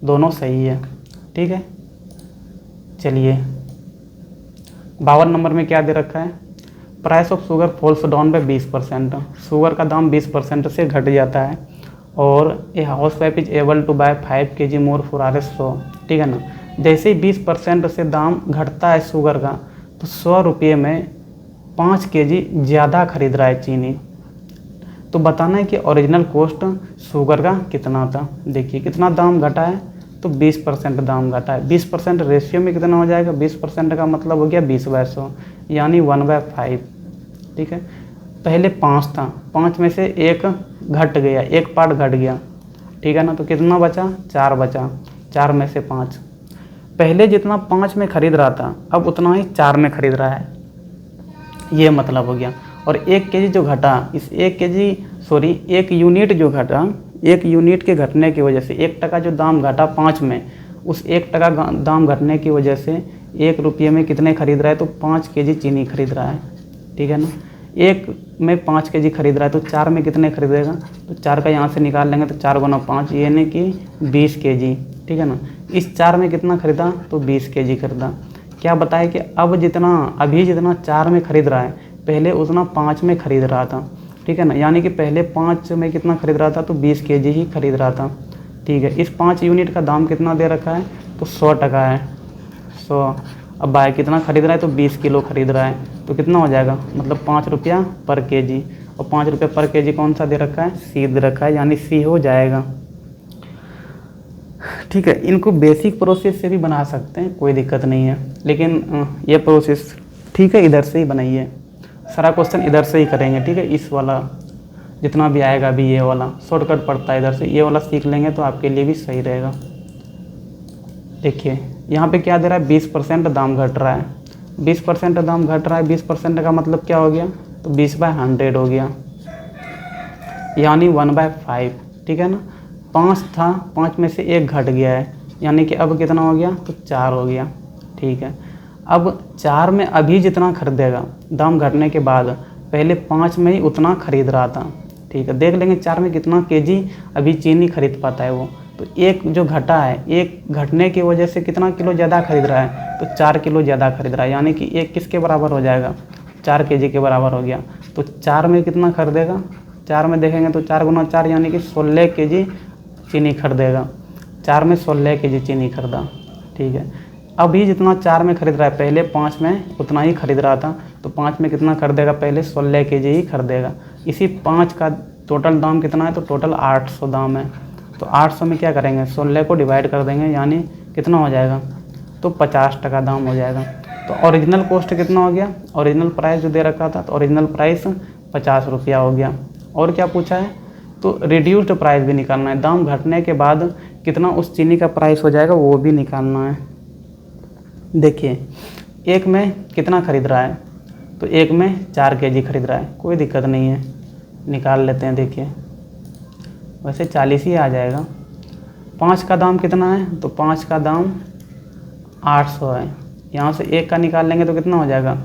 दोनों सही है, ठीक है। चलिए 52 नंबर में क्या दे रखा है, price of sugar falls down by 20%। Sugar का दाम 20% से घट जाता है और a housewife is able to buy 5 kg more for RS100, ठीक है ना। जैसे ही 20% से दाम घटता है शुगर का, तो 100 रुपये में 5 kg ज़्यादा खरीद रहा है चीनी। तो बताना है कि ओरिजिनल कॉस्ट शुगर का कितना था। देखिए कितना दाम घटा है, तो 20% दाम घटा है। 20% रेशियो में कितना हो जाएगा, 20% का मतलब हो गया 20/100, यानी 1/5, ठीक है। पहले 5 था, 5 में से एक घट गया, एक पार्ट घट गया, ठीक है ना, तो कितना बचा, 4 बचा, 4 में से 5। पहले जितना 5 में ख़रीद रहा था अब उतना ही 4 में ख़रीद रहा है, ये मतलब हो गया। और 1 kg जो घटा, इस 1 यूनिट जो घटा, 1 यूनिट के घटने की वजह से 1 टका जो दाम घटा 5 में, उस 1 टका दाम घटने की वजह से 1 रुपये में कितने खरीद रहा है, तो 5 kg चीनी खरीद रहा है, ठीक है ना। 1 में 5 kg खरीद रहा है तो 4 में कितने खरीदेगा, तो 4 का यहाँ से निकाल लेंगे तो 4 गुना 5 यानी कि 20 kg, ठीक है ना। इस 4 में कितना खरीदा, तो 20 kg खरीदा। क्या बताए कि अब अभी जितना 4 में खरीद रहा है पहले उतना 5 में खरीद रहा था, ठीक है ना। यानी कि पहले 5 में कितना खरीद रहा था, तो 20 kg ही खरीद रहा था, ठीक है। इस 5 यूनिट का दाम कितना दे रखा है, तो 100 टका है, 100। अब बाय कितना खरीद रहा है, तो 20 किलो खरीद रहा है, तो कितना हो जाएगा, मतलब 5 रुपया पर kg। और 5 रुपये पर kg कौन सा दे रखा है, सी दे रखा है, यानी सी हो जाएगा, ठीक है। इनको बेसिक प्रोसेस से भी बना सकते हैं, कोई दिक्कत नहीं है, लेकिन ये प्रोसेस ठीक है, इधर से ही बनाइए। सारा क्वेश्चन इधर से ही करेंगे, ठीक है। इस वाला जितना भी आएगा अभी ये वाला शॉर्टकट पड़ता है इधर से, ये वाला सीख लेंगे तो आपके लिए भी सही रहेगा। देखिए यहाँ पे क्या दे रहा है, 20% दाम घट रहा है, 20% दाम घट रहा है। 20% का मतलब क्या हो गया, तो 20/100 हो गया, यानी 1/5, ठीक है ना। 5 था, 5 में से 1 घट गया है, यानी कि अब कितना हो गया, तो 4 हो गया, ठीक है। अब 4 में अभी जितना खरीदेगा दाम घटने के बाद, पहले 5 में ही उतना खरीद रहा था, ठीक है। देख लेंगे 4 में कितना kg अभी चीनी खरीद पाता है वो, तो 1 जो घटा है, 1 घटने की वजह से कितना किलो ज़्यादा खरीद रहा है, तो 4 किलो ज़्यादा खरीद रहा है, यानी कि 1 किसके बराबर हो जाएगा, 4 kg के बराबर हो गया। तो 4 में कितना खरीदेगा, 4 में देखेंगे तो 4 गुना 4 यानी कि 16 kg चीनी खरीदेगा, 4 में 16 kg चीनी खरीदा, ठीक है। अभी जितना 4 में खरीद रहा है, पहले 5 में उतना ही खरीद रहा था, तो 5 में कितना खरीदेगा, पहले 16 kg ही खरीदेगा। इसी 5 का टोटल दाम कितना है, तो टोटल 800 दाम है, तो 800 में क्या करेंगे, 16 को डिवाइड कर देंगे, यानी कितना हो जाएगा, तो 50 टका दाम हो जाएगा। तो ओरिजिनल कॉस्ट कितना हो गया, ओरिजिनल प्राइस जो दे रखा था, तो ओरिजिनल प्राइस 50 रुपया हो गया। और क्या पूछा है, तो रिड्यूस्ड प्राइस भी निकालना है, दाम घटने के बाद कितना उस चीनी का प्राइस हो जाएगा वो भी निकालना है। देखिए 1 में कितना खरीद रहा है, तो 1 में 4 kg खरीद रहा है, कोई दिक्कत नहीं है, निकाल लेते हैं। देखिए वैसे 40 ही आ जाएगा। 5 का दाम कितना है, तो 5 का दाम 800 है, यहाँ से 1 का निकाल लेंगे तो कितना हो जाएगा,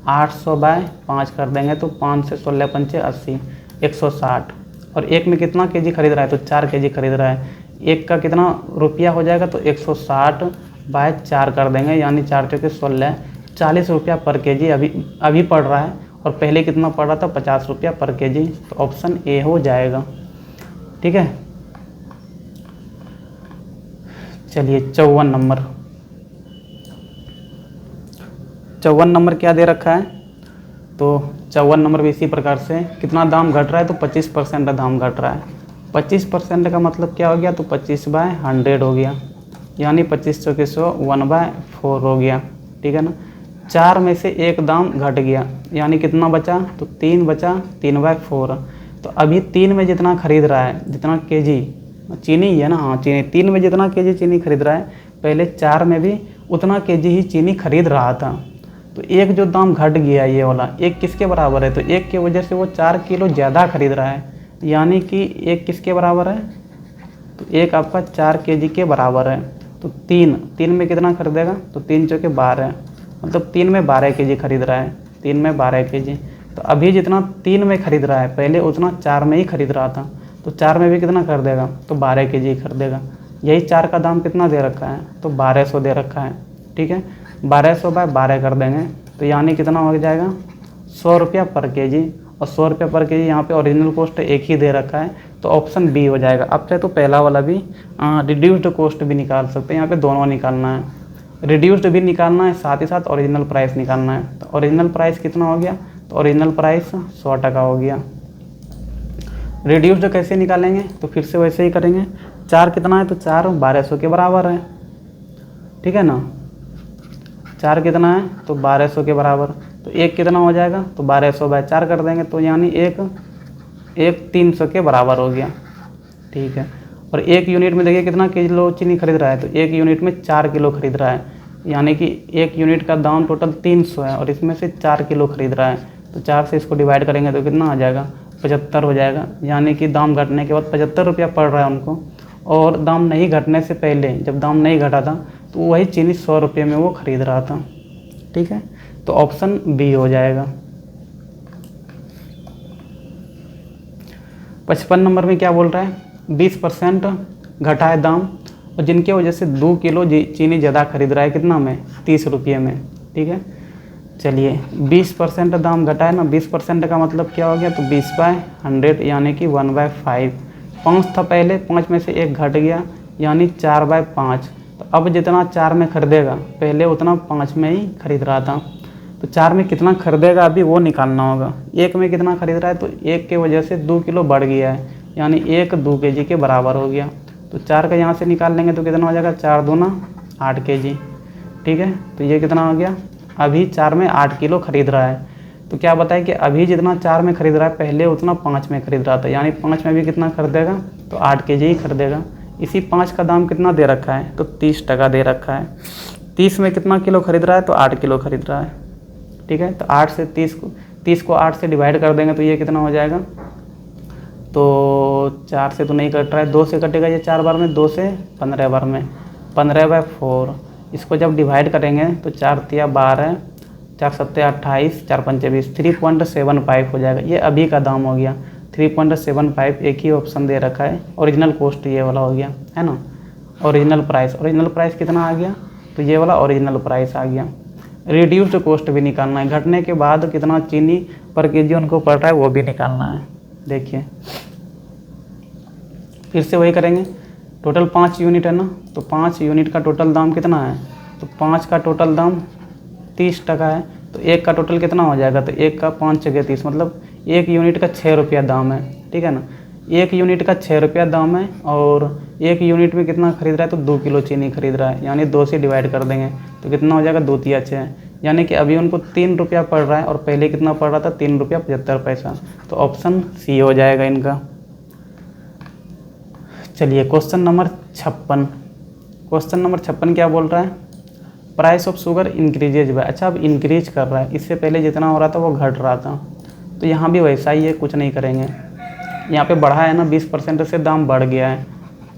800/5 कर देंगे तो 5 से 16 पंचे 80, 160। और 1 में कितना kg खरीद रहा है, तो 4 kg खरीद रहा है, 1 का कितना रुपया हो जाएगा, तो 160/4 कर देंगे, यानी 4 चौके 16, 40 रुपया पर kg अभी पड़ रहा है, और पहले कितना पड़ रहा था, 50 रुपया पर kg। तो ऑप्शन ए हो जाएगा, ठीक है। चलिए 54 नंबर, 54 नंबर क्या दे रखा है, तो 54 नंबर भी इसी प्रकार से कितना दाम घट रहा है, तो 25% दाम घट रहा है। 25% का मतलब क्या हो गया, तो 25/100 हो गया, यानी 25 चौके 100, 1/4 हो गया, ठीक है ना। 4 में से एक दाम घट गया, यानी कितना बचा, तो 3 बचा, 3/4। तो अभी 3 में जितना खरीद रहा है, जितना केजी चीनी ही है ना, हाँ चीनी, 3 में जितना केजी चीनी खरीद रहा है, पहले 4 में भी उतना केजी ही चीनी खरीद रहा था। तो एक जो दाम घट गया ये वाला, एक किसके बराबर है, तो एक की वजह से वो 4 किलो ज़्यादा खरीद रहा है, यानी कि एक किसके बराबर है, तो एक आपका 4 केजी के बराबर है। तो 3 में कितना खरीदेगा, तो 3 चौके 12, मतलब 3 में 12 केजी खरीद रहा है, 3 में 12 केजी। तो अभी जितना 3 में खरीद रहा है, पहले उतना 4 में ही खरीद रहा था, तो 4 में भी कितना खरीदेगा, तो 12 केजी खरीदेगा। यही 4 का दाम कितना दे रखा है, तो 1200 दे रखा है, ठीक है। 1200/12 कर देंगे, तो यानी कितना हो जाएगा, 100 रुपया पर केजी। और 100 रुपया पर केजी यहाँ पे ओरिजिनल कॉस्ट एक ही दे रखा है, तो ऑप्शन बी हो जाएगा। अब चाहे तो पहला वाला भी रिड्यूस्ड कॉस्ट भी निकाल सकते हैं, यहाँ पे दोनों निकालना है, रिड्यूस्ड भी निकालना है, साथ ही साथ ओरिजिनल प्राइस निकालना है। तो ओरिजिनल प्राइस कितना हो गया, तो ओरिजिनल प्राइस 100% हो गया। रिड्यूस्ड कैसे निकालेंगे, तो फिर से वैसे ही करेंगे। 4 कितना है, तो 4 1200 के बराबर है, ठीक है ना। 4 कितना है, तो 1200 के बराबर। तो 1 कितना हो जाएगा, तो 1200/4 कर देंगे, तो यानी एक 300 के बराबर हो गया, ठीक है। और 1 यूनिट में देखिए कितना किलो चीनी खरीद रहा है, तो 1 यूनिट में 4 किलो खरीद रहा है, यानी कि 1 यूनिट का दाम टोटल 300 है और इसमें से 4 किलो खरीद रहा है। तो 4 से इसको डिवाइड करेंगे तो कितना आ जाएगा, 75 हो जाएगा। यानी कि दाम घटने के बाद 75 रुपया पड़ रहा है उनको, और दाम नहीं घटने से पहले, जब दाम नहीं घटा था, तो वही चीनी 100 रुपये में वो खरीद रहा था, ठीक है। तो ऑप्शन बी हो जाएगा। 55 नंबर में क्या बोल रहा है, 20% घटा है दाम, और जिनके वजह से 2 किलो चीनी ज़्यादा खरीद रहा है, कितना में, 30 रुपये में, ठीक है। चलिए 20% दाम घटा है ना, 20% का मतलब क्या हो गया, तो 20/100 यानी कि 1/5। 5 था पहले, 5 में से एक घट गया, यानी 4/5। तो अब जितना 4 में खरीदेगा, पहले उतना 5 में ही खरीद रहा था, तो 4 में कितना खरीदेगा अभी वो निकालना होगा। 1 में कितना खरीद रहा है, तो 1 के वजह से 2 किलो बढ़ गया है, यानी 1 2 केजी के बराबर हो गया। तो 4 का यहाँ से निकाल लेंगे तो कितना हो जाएगा, 4 दूना 8 केजी, ठीक है। तो ये कितना हो गया, अभी 4 में 8 किलो खरीद रहा है। तो क्या बताए कि अभी जितना 4 में खरीद रहा है, पहले उतना 5 में खरीद रहा था, यानी 5 में भी कितना खरीदेगा, तो 8 केजी ही खरीदेगा। इसी 5 का दाम कितना दे रखा है, तो 30% दे रखा है। 30 में कितना किलो खरीद रहा है, तो 8 किलो खरीद रहा है, ठीक है। तो 8 से 30 को 8 से डिवाइड कर देंगे तो ये कितना हो जाएगा, तो 4 से तो नहीं कट रहा है, 2 से कटेगा ये 4 बार में, 2 से 15 बार में, 15/4। इसको जब डिवाइड करेंगे तो 4 तिया 12, 4 सत्ते 28, 4 पंचे 20, 3.75 हो जाएगा। ये अभी का दाम हो गया 3.75। एक ही ऑप्शन दे रखा है, ओरिजिनल कॉस्ट ये वाला हो गया, है ना। ओरिजिनल प्राइस कितना आ गया, तो ये वाला ओरिजिनल प्राइस आ गया। रिड्यूस्ड कॉस्ट भी निकालना है, घटने के बाद कितना चीनी पर केजी उनको पड़ रहा है वो भी निकालना है। देखिए फिर से वही करेंगे, टोटल 5 यूनिट है ना, तो 5 यूनिट का टोटल दाम कितना है, तो 5 का टोटल दाम 30% है, तो 1 का टोटल कितना हो जाएगा, तो 1 का 5 जगह 30, मतलब 1 यूनिट का 6 रुपया दाम है, ठीक है ना। 1 यूनिट का 6 रुपया दाम है, और 1 यूनिट में कितना खरीद रहा है, तो 2 किलो चीनी खरीद रहा है, यानी 2 से डिवाइड कर देंगे तो कितना हो जाएगा, 2 तिया 6, यानी कि अभी उनको 3 रुपया पड़ रहा है और पहले कितना पड़ रहा था, 3 रुपया 75 पैसा। तो ऑप्शन सी हो जाएगा इनका। चलिए क्वेश्चन नंबर 56। क्वेश्चन नंबर 56 क्या बोल रहा है, price of sugar increases by. अच्छा अब इंक्रीज कर रहा है, इससे पहले जितना हो रहा था वो घट रहा था, तो यहाँ भी वैसा ही है, कुछ नहीं करेंगे। यहाँ पे बढ़ा है ना, 20% से दाम बढ़ गया है,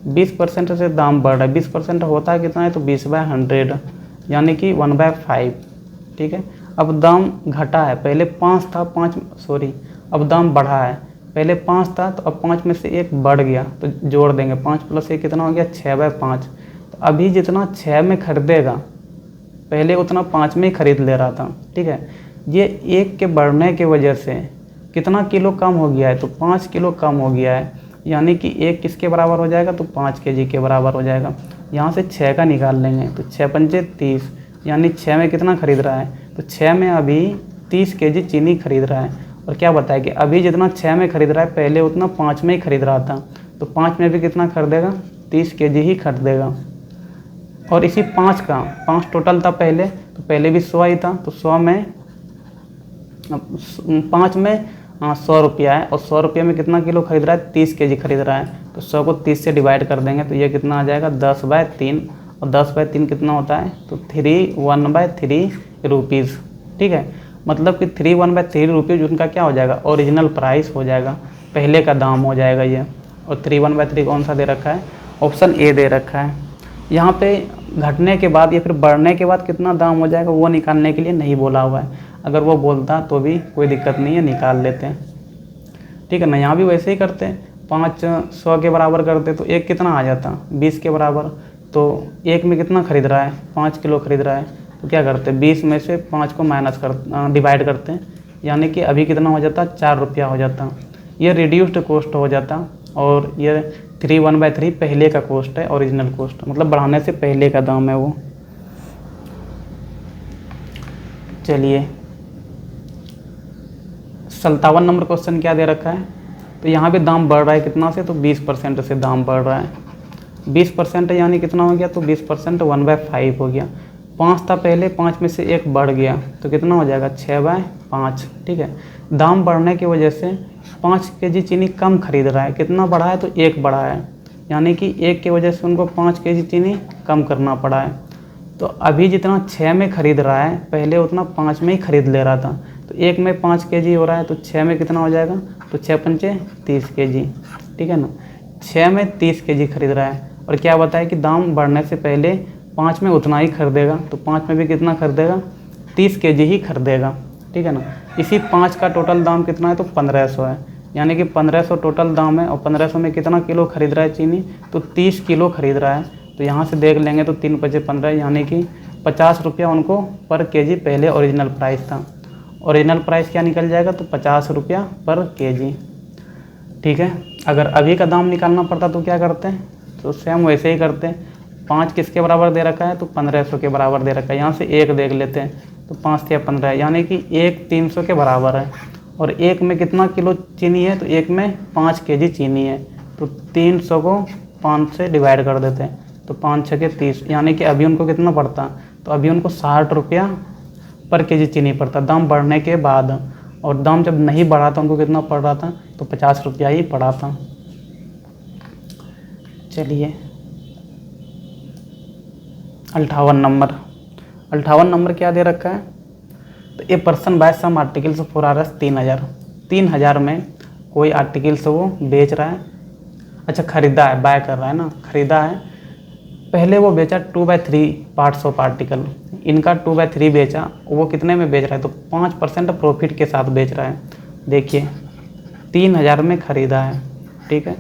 20% से दाम बढ़ रहा है। 20% होता है कितना है, तो 20/100 यानी कि 1/5, ठीक है। अब दाम घटा है, पहले 5 था, अब दाम बढ़ा है, पहले 5 था तो अब 5 में से 1 बढ़ गया, तो जोड़ देंगे, 5 + 1 कितना हो गया, 6/5। तो अभी जितना 6 में खरीदेगा, पहले उतना 5 में ही खरीद ले रहा था, ठीक है। ये 1 के बढ़ने के वजह से कितना किलो कम हो गया है, तो 5 किलो कम हो गया है, यानी कि 1 किसके बराबर हो जाएगा, तो 5 केजी के बराबर हो जाएगा। यहाँ से 6 का निकाल लेंगे, तो 6 पंचे 30, यानी 6 में कितना खरीद रहा है, तो 6 में अभी 30 केजी चीनी खरीद रहा है। और क्या बताया कि अभी जितना 6 में खरीद रहा है, पहले उतना 5 में ही खरीद रहा था, तो 5 में भी कितना खरीदेगा, 30 केजी ही खरीदेगा। और इसी 5 का 5 टोटल था पहले, तो पहले भी 100 ही था, तो 100 में 5 में 100 रुपया है, और 100 रुपये में कितना किलो खरीद रहा है, 30 केजी खरीद रहा है, तो 100 को 30 से डिवाइड कर देंगे तो ये कितना आ जाएगा 10/3, और 10/3 कितना होता है, तो 3/1/3 रुपीज़। ठीक है, मतलब कि 3/1/3 रुपीज़ उनका क्या हो जाएगा, ओरिजिनल प्राइस हो जाएगा, पहले का दाम हो जाएगा ये। और 3/1/3 कौन सा दे रखा है, ऑप्शन ए दे रखा है। यहाँ पे घटने के बाद या फिर बढ़ने के बाद कितना दाम हो जाएगा वो निकालने के लिए नहीं बोला हुआ है, अगर वो बोलता तो भी कोई दिक्कत नहीं है, निकाल लेते हैं। ठीक है ना, यहाँ भी वैसे ही करते हैं, 5 100 के बराबर करते तो एक कितना आ जाता 20 के बराबर, तो एक में कितना खरीद रहा है, 5 किलो खरीद रहा है, तो क्या करते हैं 20 में से 5 को माइनस कर डिवाइड करते हैं, यानी कि अभी कितना हो जाता 4 रुपया हो जाता। ये रिड्यूस्ड कॉस्ट हो जाता, और ये 3/1/3 पहले का कॉस्ट है, ओरिजिनल कॉस्ट मतलब बढ़ाने से पहले का दाम है वो। चलिए 57 नंबर क्वेश्चन क्या दे रखा है, तो यहाँ भी दाम बढ़ रहा है कितना से, तो 20% से दाम बढ़ रहा है। 20% यानी कितना हो गया, तो 20% 1/5 हो गया। 5 था पहले, 5 में से 1 बढ़ गया तो कितना हो जाएगा 6/5। ठीक है, दाम बढ़ने की वजह से 5 केजी चीनी कम खरीद रहा है, कितना बढ़ा है, तो 1 बढ़ा है, यानी कि 1 की वजह से उनको 5 केजी चीनी कम करना पड़ा है। तो अभी जितना 6 में खरीद रहा है, पहले उतना 5 में ही खरीद ले रहा था, तो 1 में 5 केजी हो रहा है, तो 6 में कितना हो जाएगा, तो 6×5 30 केजी। ठीक है ना, 6 में 30 केजी खरीद रहा है, और क्या बताया कि दाम बढ़ने से पहले 5 में उतना ही खरीदेगा, तो 5 में भी कितना खरीदेगा 30 केजी ही खरीदेगा। ठीक है ना, इसी 5 का टोटल दाम कितना है, तो 1500 है, यानी कि 1500 टोटल दाम है, और 1500 में कितना किलो खरीद रहा है चीनी, तो 30 किलो खरीद रहा है। तो यहाँ से देख लेंगे तो 3×5 = 15, यानी कि 50 रुपया उनको पर केजी पहले ओरिजिनल प्राइस था। ओरिजिनल प्राइस क्या निकल जाएगा, तो 50 रुपया पर केजी। ठीक है, अगर अभी का दाम निकालना पड़ता तो क्या करते हैं, तो सेम वैसे ही करते हैं। 5 किसके बराबर दे रखा है, तो 1500 के बराबर दे रखा है, यहाँ से 1 देख लेते हैं, तो 5 या 15 यानी कि 1 300 के बराबर है, और 1 में कितना किलो चीनी है, तो 1 में 5 केजी चीनी है, तो 300 को 5 से डिवाइड कर देते हैं, तो 5×6 = 30, यानी कि अभी उनको कितना पड़ता, तो अभी उनको 60 रुपया पर केजी चीनी पड़ता दाम बढ़ने के बाद, और दाम जब नहीं बढ़ा था उनको कितना पड़ रहा था, तो 50 रुपया ही पड़ा था। चलिए 58 नंबर क्या दे रखा है, तो a person buy some articles for Rs 3000 में कोई आर्टिकल्स वो बेच रहा है, अच्छा खरीदा है, बाय कर रहा है ना, खरीदा है, पहले वो बेचा 2/3 पार्ट्स ऑफ आर्टिकल, इनका 2/3 बेचा, वो कितने में बेच रहा है, तो 5% प्रॉफिट के साथ बेच रहा है। देखिए 3000 में ख़रीदा है, ठीक है,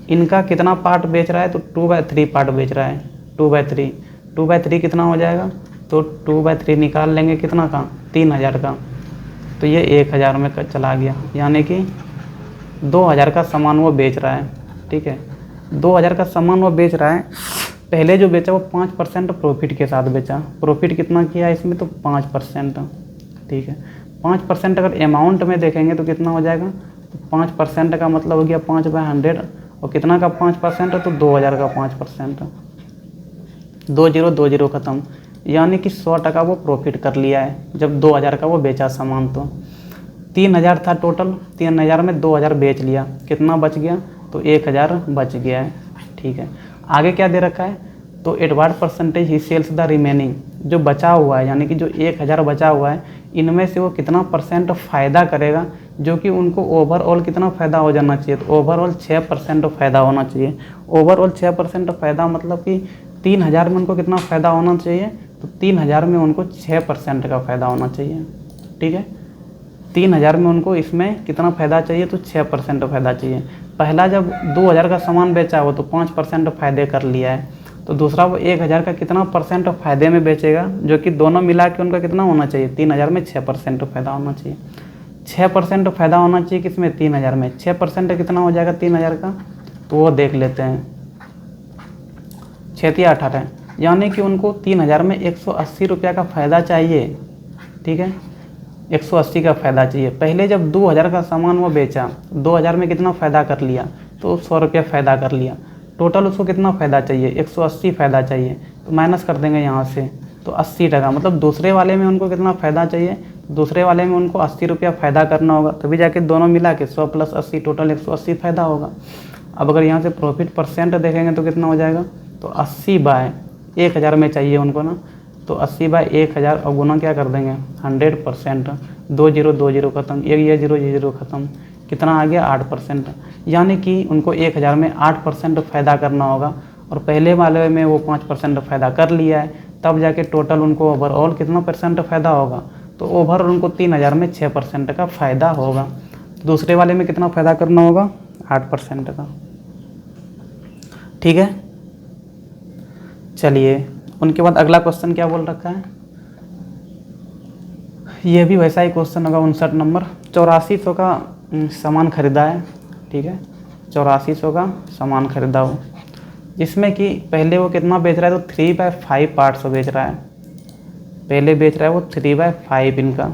इनका कितना पार्ट बेच रहा है, तो 2/3 पार्ट बेच रहा है, 2/3 कितना हो जाएगा, तो 2/3 निकाल लेंगे कितना का, 3000 का, तो ये 1000 में चला गया, यानी कि 2000 का सामान वो बेच रहा है। ठीक है, 2000 का सामान वो बेच रहा है, पहले जो बेचा वो 5% प्रॉफिट के साथ बेचा, प्रॉफिट कितना किया इसमें, तो 5%। ठीक है, 5% अगर अमाउंट में देखेंगे तो कितना हो जाएगा, तो 5% का मतलब हो गया 5/100, और कितना का 5%, तो 2000 का 5%, 20 ख़त्म, यानी कि 100% वो प्रॉफिट कर लिया है जब 2000 का वो बेचा सामान। तो 3000 था टोटल, 3000 में 2000 बेच लिया, कितना बच गया, तो 1000 बच गया है। ठीक है, आगे क्या दे रखा है, तो at what percentage he sells the remaining, जो बचा हुआ है यानी कि जो 1000 बचा हुआ है, इनमें से वो कितना % फ़ायदा करेगा, जो कि उनको ओवरऑल कितना फ़ायदा हो जाना चाहिए, तो ओवरऑल 6% फ़ायदा होना चाहिए। ओवरऑल 6% फ़ायदा मतलब कि 3000 में उनको कितना फ़ायदा होना चाहिए, तो 3000 में उनको 6% का फ़ायदा होना चाहिए। ठीक है, 3000 में उनको इसमें कितना फ़ायदा चाहिए, तो 6% फ़ायदा चाहिए। पहला जब 2000 का सामान बेचा वो तो 5% फ़ायदे कर लिया है, तो दूसरा वो 1000 का कितना % फ़ायदे में बेचेगा, जो कि दोनों मिला के उनका कितना होना चाहिए, 3000 में 6% फ़ायदा होना चाहिए। 6% फ़ायदा होना चाहिए किसमें, 3000 में। 6% कितना हो जाएगा 3000 का, तो वो देख लेते हैं, 6 × 18, यानी कि उनको 3000 में 180 रुपया का फ़ायदा चाहिए। ठीक है, 180 का फ़ायदा चाहिए। पहले जब 2000 का सामान वो बेचा, 2000 में कितना फ़ायदा कर लिया, तो 100 रुपया फ़ायदा कर लिया, टोटल उसको कितना फ़ायदा चाहिए, 180 फ़ायदा चाहिए, तो माइनस कर देंगे यहाँ से, तो 80 मतलब दूसरे वाले में उनको कितना फ़ायदा चाहिए, दूसरे वाले में उनको 80 रुपया फ़ायदा करना होगा, तभी जाके दोनों मिला के 100 + 80 टोटल 180 फ़ायदा होगा। अब अगर यहाँ से प्रॉफिट परसेंट देखेंगे तो कितना हो जाएगा, तो 80/1000 में चाहिए उनको ना, तो 80/1000 और गुना क्या कर देंगे 100%, 2 0 2 0 खत्म, ये 0 ये 0 खत्म, कितना आ गया 8%। यानी कि उनको 1000 में 8% फ़ायदा करना होगा, और पहले वाले में वो 5% फ़ायदा कर लिया है, तब जाके टोटल उनको ओवरऑल कितना परसेंट फ़ायदा होगा, तो ओवरऑल उनको 3000 में 6% का फ़ायदा होगा। दूसरे वाले में कितना फ़ायदा करना होगा 8% का। ठीक है, चलिए उनके बाद अगला क्वेश्चन क्या बोल रखा है, ये भी वैसा ही क्वेश्चन होगा 59 नंबर। 8400 का सामान खरीदा है, ठीक है, 8400 का सामान खरीदा हो, जिसमें कि पहले वो कितना बेच रहा है, तो 3/5 पार्ट्स बेच रहा है, पहले बेच रहा है वो 3/5 इनका,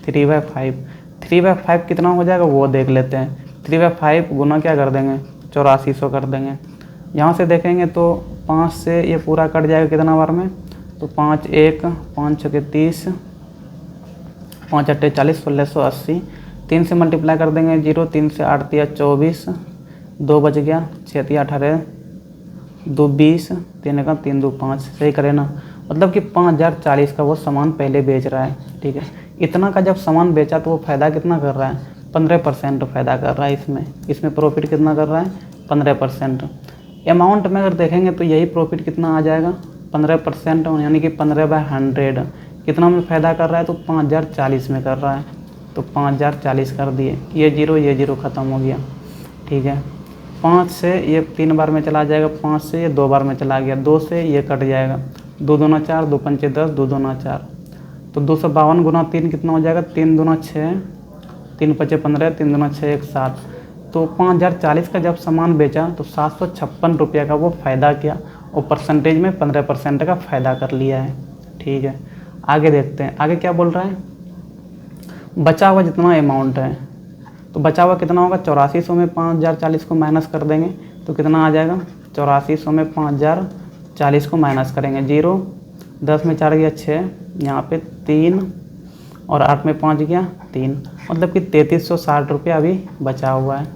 3/5 कितना हो जाएगा वो देख लेते हैं। 3/5 गुना क्या कर देंगे 8400 कर देंगे। यहाँ से देखेंगे तो 5 से ये पूरा कट जाएगा कितना बार में, तो 5 1 5 6 30, 5 8 40, 1680, 3 से मल्टीप्लाई कर देंगे 0, 3 से 8 3 24, 2 बच गया, 6 3 18, 2 20, 3 1 3 2 5, सही करे ना, मतलब कि 5040 का वो सामान पहले बेच रहा है। ठीक है, इतना का जब सामान बेचा तो वो फ़ायदा कितना कर रहा है, 15% फ़ायदा कर रहा है इसमें प्रॉफिट कितना कर रहा है 15%। अमाउंट में अगर देखेंगे तो यही प्रॉफिट कितना आ जाएगा 15%, यानी कि 15/100 कितना में फ़ायदा कर रहा है, तो 5040 में कर रहा है, तो 5040 कर दिए, ये 0 ख़त्म हो गया। ठीक है, 5 से ये 3 बार में चला जाएगा, 5 से ये 2 बार में चला गया, 2 से ये कट जाएगा, 2 दूना 4, 2 पंचे 10, 2 दूना 4, तो 252 गुना 3 कितना हो जाएगा, 3 दूना 6, 3 पचे 15, 3 दूना 6 1 7। तो 5040 का जब सामान बेचा तो 756 रुपये का वो फ़ायदा किया, और परसेंटेज में 15% का फ़ायदा कर लिया है। ठीक है, आगे देखते हैं आगे क्या बोल रहा है। बचा हुआ जितना अमाउंट है, तो बचा हुआ कितना होगा 8400 में 5040 को माइनस कर देंगे, तो कितना आ जाएगा 8400 में 5040 को माइनस करेंगे, 0 10 में 4 गया 6, यहाँ पे 3 और 8 में 5 गया 3, मतलब कि 3360 रुपये अभी बचा हुआ है।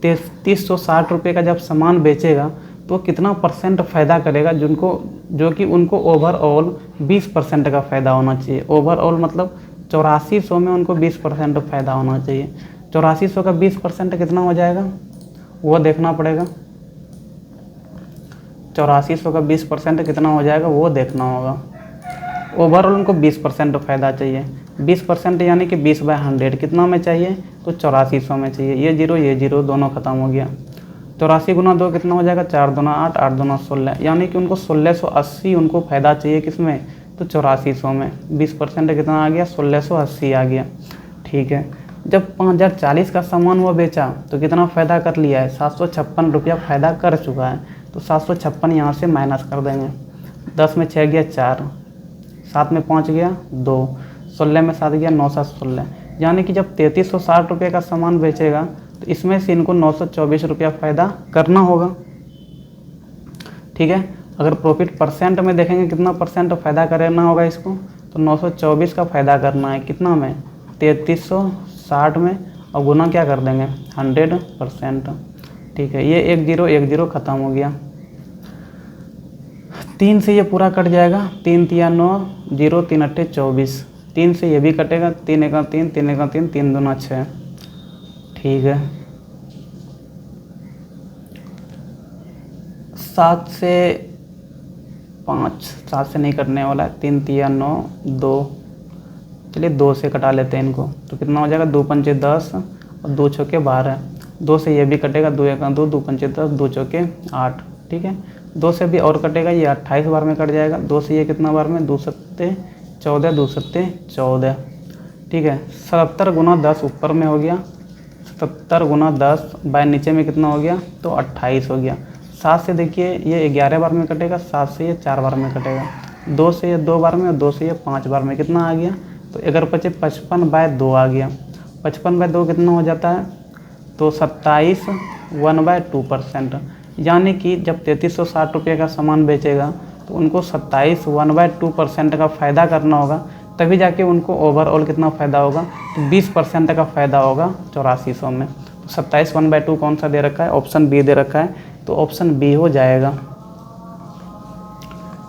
3360 रुपये का जब सामान बेचेगा तो कितना परसेंट फ़ायदा करेगा, जो कि उनको ओवरऑल 20% का फ़ायदा होना चाहिए। ओवरऑल मतलब 8400 में उनको 20% फ़ायदा होना चाहिए। 8400 का 20% कितना हो जाएगा वो देखना पड़ेगा, 8400 का 20% कितना हो जाएगा वो देखना होगा। ओवरऑल उनको 20% फ़ायदा चाहिए, 20% यानी कि 20/100 कितना में चाहिए, तो 8400 में चाहिए, ये 0 दोनों ख़त्म हो गया। 84 गुना 2 कितना हो जाएगा, 4 दूना 8, 8 दूना 16, यानी कि उनको 1680 उनको फ़ायदा चाहिए किसमें, तो 8400 में। 20% कितना आ गया 1680 आ गया। ठीक है, जब 5040 का सामान वो बेचा तो कितना फ़ायदा कर लिया है, 756 रुपया फ़ायदा कर चुका है, तो 756 यहाँ से माइनस कर देंगे। 10 में 6 गया 4, 7 में 5 गया 2, 16 में 7 गया 9 7 16, यानी कि जब 3360 रुपये का सामान बेचेगा तो इसमें से इनको 924 रुपया फ़ायदा करना होगा। ठीक है, अगर प्रॉफिट परसेंट में देखेंगे कितना परसेंट फ़ायदा करना होगा इसको, तो 924 का फ़ायदा करना है कितना में, 3360 में, और गुना क्या कर देंगे 100%। ठीक है, ये 10 ख़त्म हो गया। 3 से ये पूरा कट जाएगा, 3 3 9, 0 3 8 24, 3 से ये भी कटेगा, 3 1 3, 3 1 3, 3 दूना 6। ठीक है, 7 से 5, 7 से नहीं कटने वाला है, 3 3 9 2, चलिए 2 से कटा लेते हैं इनको, तो कितना हो जाएगा 2 पंचे 10 और 2 चौके 12, 2 से ये भी कटेगा, 2 1 2, 2 पंचे 10, 2 चौके 8। ठीक है, 2 से भी और कटेगा, ये 28 बार में कट जाएगा, 2 से ये कितना बार में 2 सत्ते 14, 2 सत्ते 14। ठीक है, 77 गुना 10 ऊपर में हो गया, 77 गुना 10 बाय नीचे में कितना हो गया, तो 28 हो गया। 7 से देखिए ये 11 बार में कटेगा, 7 से ये 4 बार में कटेगा, 2 से ये 2 बार में और 2 से ये 5 बार में, कितना आ गया, तो 11 पचे 55/2 आ गया। 55/2 कितना हो जाता है, तो 27 1/2%, यानी कि जब 3360 रुपये का सामान बेचेगा तो उनको 27 का फ़ायदा करना होगा, तभी जाके उनको ओवरऑल कितना फ़ायदा होगा, तो 20% का फ़ायदा होगा 8400 में। तो 27 कौन सा दे रखा है, ऑप्शन बी दे रखा है, तो ऑप्शन बी हो जाएगा।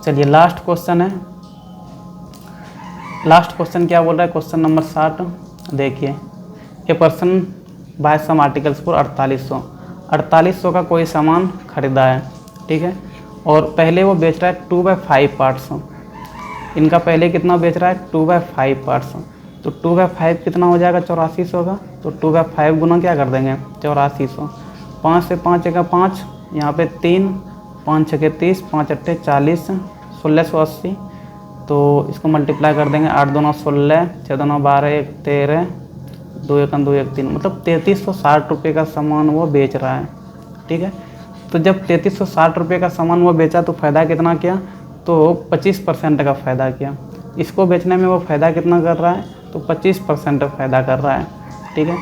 चलिए लास्ट क्वेश्चन है। लास्ट क्वेश्चन क्या बोल रहा है, क्वेश्चन नंबर 60 देखिए। A person buy some articles for 4800 का कोई सामान खरीदा है, ठीक है, और पहले वो बेच रहा है 2/5 पार्ट्स। इनका पहले कितना बेच रहा है, 2/5 पार्ट्स। तो 2/5 कितना हो जाएगा, 8400 का। तो 2/5 गुना क्या कर देंगे, 8400। 5 से 5 का 5, यहाँ पे 3, 5 छके 30, 5 अट्ठे 40, 1680। तो इसको मल्टीप्लाई कर देंगे, 8 दूना 16, 6 दूना 12, 1 13, 2 1 2 1 3, मतलब 3360 रुपये का सामान वो बेच रहा है, ठीक है। तो जब 3360 रुपये का सामान वो बेचा तो फ़ायदा कितना किया, तो 25% का फ़ायदा किया। इसको बेचने में वो फ़ायदा कितना कर रहा है, तो 25% फ़ायदा कर रहा है, ठीक है।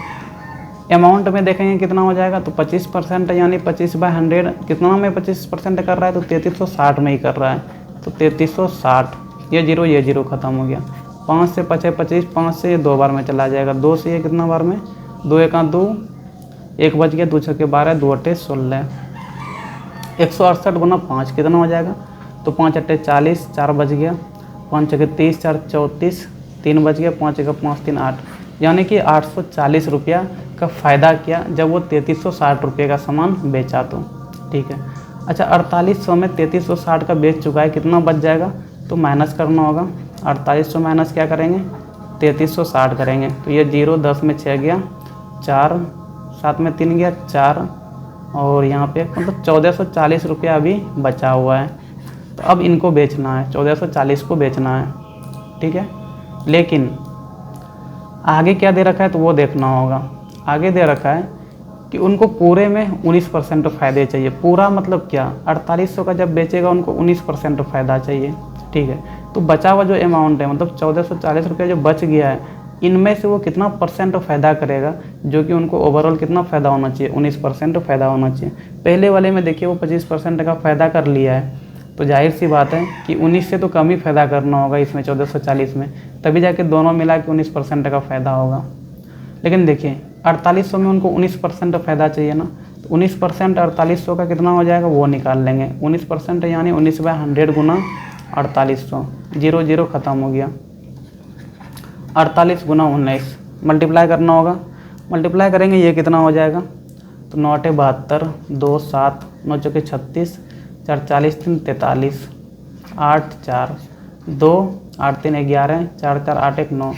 अमाउंट में देखेंगे कितना हो जाएगा, तो 25% यानी 25/100 कितना में 25% कर रहा है, तो 3360 में ही कर रहा है। तो 3360, ये जीरो ख़त्म हो गया। 5 से 5 है 25, 5 से ये 2 बार में चला जाएगा, 2 से ये कितना बार में, 2 1 2, 1 बच गया, 2 छके 12, 2 अट्ठे 16, 168 गुना 5 कितना हो जाएगा, तो 5 अट्ठे 40, 4 बच गया, 5 छके 30, 4 34, 3 बच गया, 5 1 5 3 8, यानी कि 840 रुपया का फ़ायदा किया जब वो 3360 रुपये का सामान बेचा तो, ठीक है। अच्छा 4800 में 3360 का बेच चुका है, कितना बच जाएगा, तो माइनस करना होगा। 4800 माइनस क्या करेंगे, 3360 करेंगे, तो ये 0 10 में 6 गया, 4 7 में 3 गया 4, और यहाँ पे मतलब 1440 रुपया अभी बचा हुआ है। तो अब इनको बेचना है, 1440 को बेचना है, ठीक है। लेकिन आगे क्या दे रखा है, तो वो देखना होगा। आगे दे रखा है कि उनको पूरे में 19% फ़ायदे चाहिए। पूरा मतलब क्या, 4800 का जब बेचेगा उनको 19% फ़ायदा चाहिए, ठीक है। तो बचा हुआ जो अमाउंट है, मतलब 1440 रुपये जो बच गया है, इनमें से वो कितना परसेंट फ़ायदा करेगा, जो कि उनको ओवरऑल कितना फ़ायदा होना चाहिए, 19% फ़ायदा होना चाहिए। पहले वाले में देखिए वो 25% का फ़ायदा कर लिया है, तो जाहिर सी बात है कि 19 से तो कम ही फ़ायदा करना होगा इसमें 1440 में, तभी जाके दोनों मिला के 19% का फ़ायदा होगा। लेकिन देखिए 4800 में उनको 19% फ़ायदा चाहिए ना, तो 19% 4800 का कितना हो जाएगा वो निकाल लेंगे। 19% यानी 19/100 गुना 4800, 0 ख़त्म हो गया। 48 गुना 19 मल्टीप्लाई करना होगा। मल्टीप्लाई करेंगे ये कितना हो जाएगा, तो 9 8 72, 2 7, 9 चौके 36, 4 40 3 43, 8 4 2, 8 3 11, 4 4 8 1 9,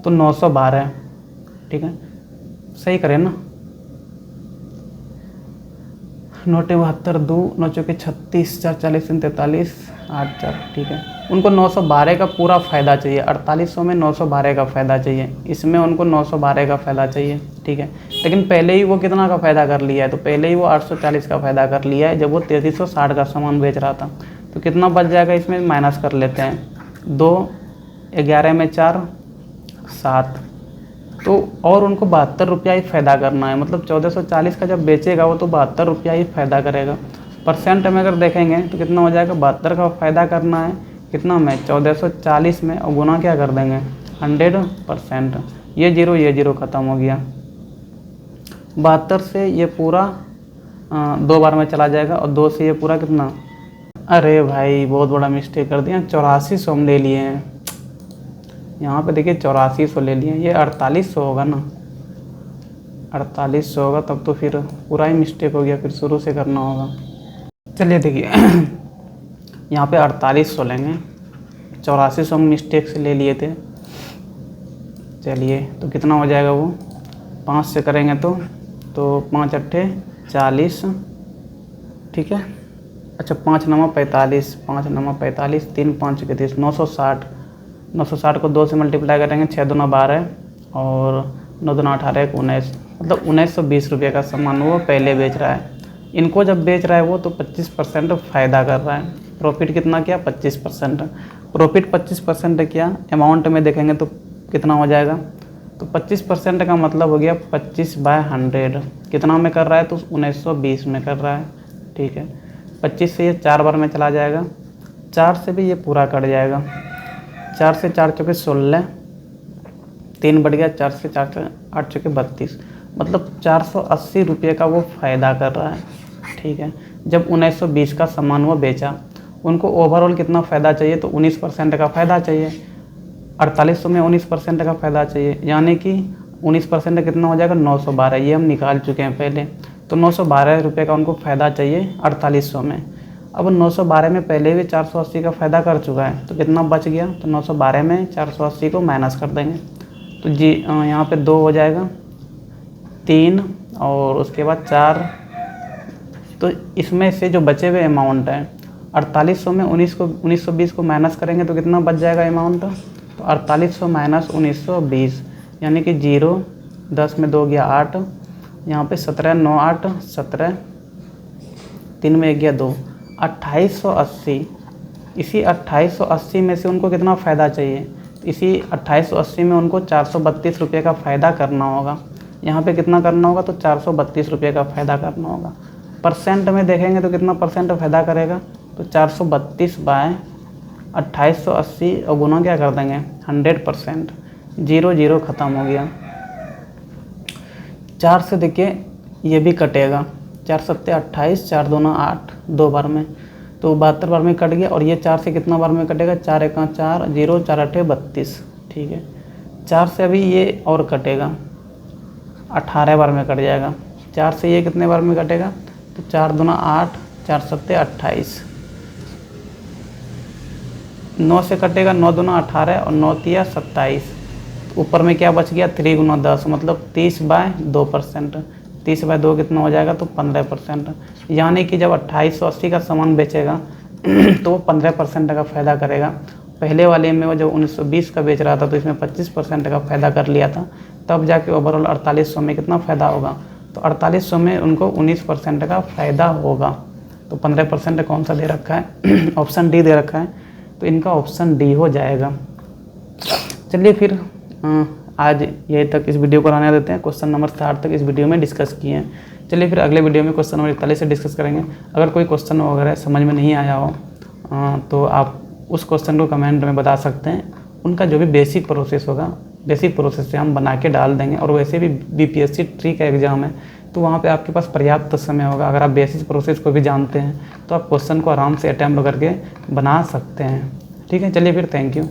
तो 912, ठीक है। सही करें ना, 9 8 72, 2 9 चौके 36, 4 40 3 43, 8 4, ठीक है। उनको 912 का पूरा फ़ायदा चाहिए। 4800 में 912 का फ़ायदा चाहिए, इसमें उनको 912 का फ़ायदा चाहिए, ठीक है। लेकिन पहले ही वो कितना का फ़ायदा कर लिया है, तो पहले ही वो 840 का फ़ायदा कर लिया है जब वो 3360 का सामान बेच रहा था। तो कितना बच जाएगा, इसमें माइनस कर लेते हैं। 2 11 में 4 7, तो और उनको 72 रुपया ही फ़ायदा करना है। मतलब 1440 का जब बेचेगा वो तो 72 रुपया ही फ़ायदा करेगा। परसेंट में अगर देखेंगे तो कितना हो जाएगा, 72 का फ़ायदा करना है कितना में, 1440 में, और गुना क्या कर देंगे 100%। ये 0 ख़त्म हो गया। 72 से ये पूरा 2 बार में चला जाएगा, और 2 से ये पूरा कितना, अरे भाई बहुत बड़ा मिस्टेक कर दिया, 8400 हम ले लिए हैं। यहाँ पे देखिए 8400 ले लिए, ये 4800 होगा ना, 4800 होगा, तब तो फिर पूरा ही मिस्टेक हो गया, फिर शुरू से करना होगा। चलिए देखिए यहाँ पे 4800 लेंगे, 8400 हम मिस्टेक से ले लिए थे। चलिए तो कितना हो जाएगा वो, 5 से करेंगे तो 5 अट्ठे 40, ठीक है। अच्छा 5 9 45, 5 9 45, 3 5 31, 960, 960 को 2 से मल्टीप्लाई करेंगे, 6 दूना 12, और 9 दूना 18 19, मतलब 1920 रुपये का सामान वो पहले बेच रहा है। इनको जब बेच रहा है वो तो 25% फ़ायदा कर रहा है। प्रॉफिट कितना किया, 25%। प्रॉफिट 25% किया, अमाउंट में देखेंगे तो कितना हो जाएगा, तो 25% का मतलब हो गया 25/100। कितना में कर रहा है, तो 1920 में कर रहा है, ठीक है। 25 से ये 4 बार में चला जाएगा, 4 से भी ये पूरा कट जाएगा। 4 से 4 चौके 16, 3 बढ़ गया, 4 से 4 8 चौके 32, मतलब 480 रुपये का वो फ़ायदा कर रहा है। ठीक है, जब 1920 का सामान वो बेचा, उनको ओवरऑल कितना फ़ायदा चाहिए, तो 19% का फ़ायदा चाहिए। 4800 में 19% का फ़ायदा चाहिए, यानी कि 19% कितना हो जाएगा, 912। ये हम निकाल चुके हैं पहले। तो 912 रुपये का उनको फ़ायदा चाहिए 4800 में। अब 912 में पहले भी 480 का फ़ायदा कर चुका है, तो कितना बच गया, तो 912 में 480 को माइनस कर देंगे, तो जी यहाँ पे 2 हो जाएगा, 3 और उसके बाद 4। तो इसमें से जो बचे हुए अमाउंट है 4800 में 1920 को माइनस करेंगे तो कितना बच जाएगा अमाउंट, तो 4800 माइनस 1920 यानी कि 0, 10 में 2 गया 8, यहाँ पे 17 9 8 17, 3 में 1 गया 2, 2880। इसी 2880 में से उनको कितना फ़ायदा चाहिए, इसी 2880 में उनको 432 रुपये का फ़ायदा करना होगा। यहाँ पे कितना करना होगा, तो 432 रुपये का फ़ायदा करना होगा। परसेंट में देखेंगे तो कितना परसेंट फ़ायदा करेगा, तो 432 बाय 2880 और गुना क्या कर देंगे 100%, 0 0 ख़त्म हो गया। 4 से देखिए ये भी कटेगा, 4 सत्ते 28, 4 दूना 8, 2 बार में, तो 72 बार में कट गया। और ये 4 से कितना बार में कटेगा, 4 1 4, 0 4 8 32। ठीक है, 4 से अभी ये और कटेगा, 18 बार में कट जाएगा। 4 से ये कितने बार में कटेगा, तो 4 दूना 8, 4 सत्ते 28, 9 से कटेगा, 9 दूना 18 और 9 तिया 27। ऊपर में क्या बच गया, 3 गुना 10, मतलब 30 बाय 2%। 30 बाय 2 कितना हो जाएगा, तो 15%। यानी कि जब 2880 का सामान बेचेगा तो वो 15% का फ़ायदा करेगा। पहले वाले में वो जब 1920 का बेच रहा था तो इसमें 25% का फ़ायदा कर लिया था, तब जाके ओवरऑल 4800 में कितना फ़ायदा होगा, तो 4800 में उनको 19% का फ़ायदा होगा। तो 15% कौन सा दे रखा है ऑप्शन डी दे रखा है, तो इनका ऑप्शन डी हो जाएगा। चलिए फिर आज यही तक इस वीडियो को रहने देते हैं। क्वेश्चन नंबर 60 तक इस वीडियो में डिस्कस किए हैं। चलिए फिर अगले वीडियो में क्वेश्चन नंबर 41 से डिस्कस करेंगे। अगर कोई क्वेश्चन वगैरह समझ में नहीं आया हो तो आप उस क्वेश्चन को कमेंट में बता सकते हैं। उनका जो भी बेसिक प्रोसेस होगा, बेसिक प्रोसेस से हम बना के डाल देंगे। और वैसे भी बीपीएससी ट्री का एग्ज़ाम है तो वहाँ पे आपके पास पर्याप्त समय होगा। अगर आप बेसिक प्रोसेस को भी जानते हैं तो आप क्वेश्चन को आराम से अटैम्प्ट करके बना सकते हैं। ठीक है, चलिए फिर, थैंक यू।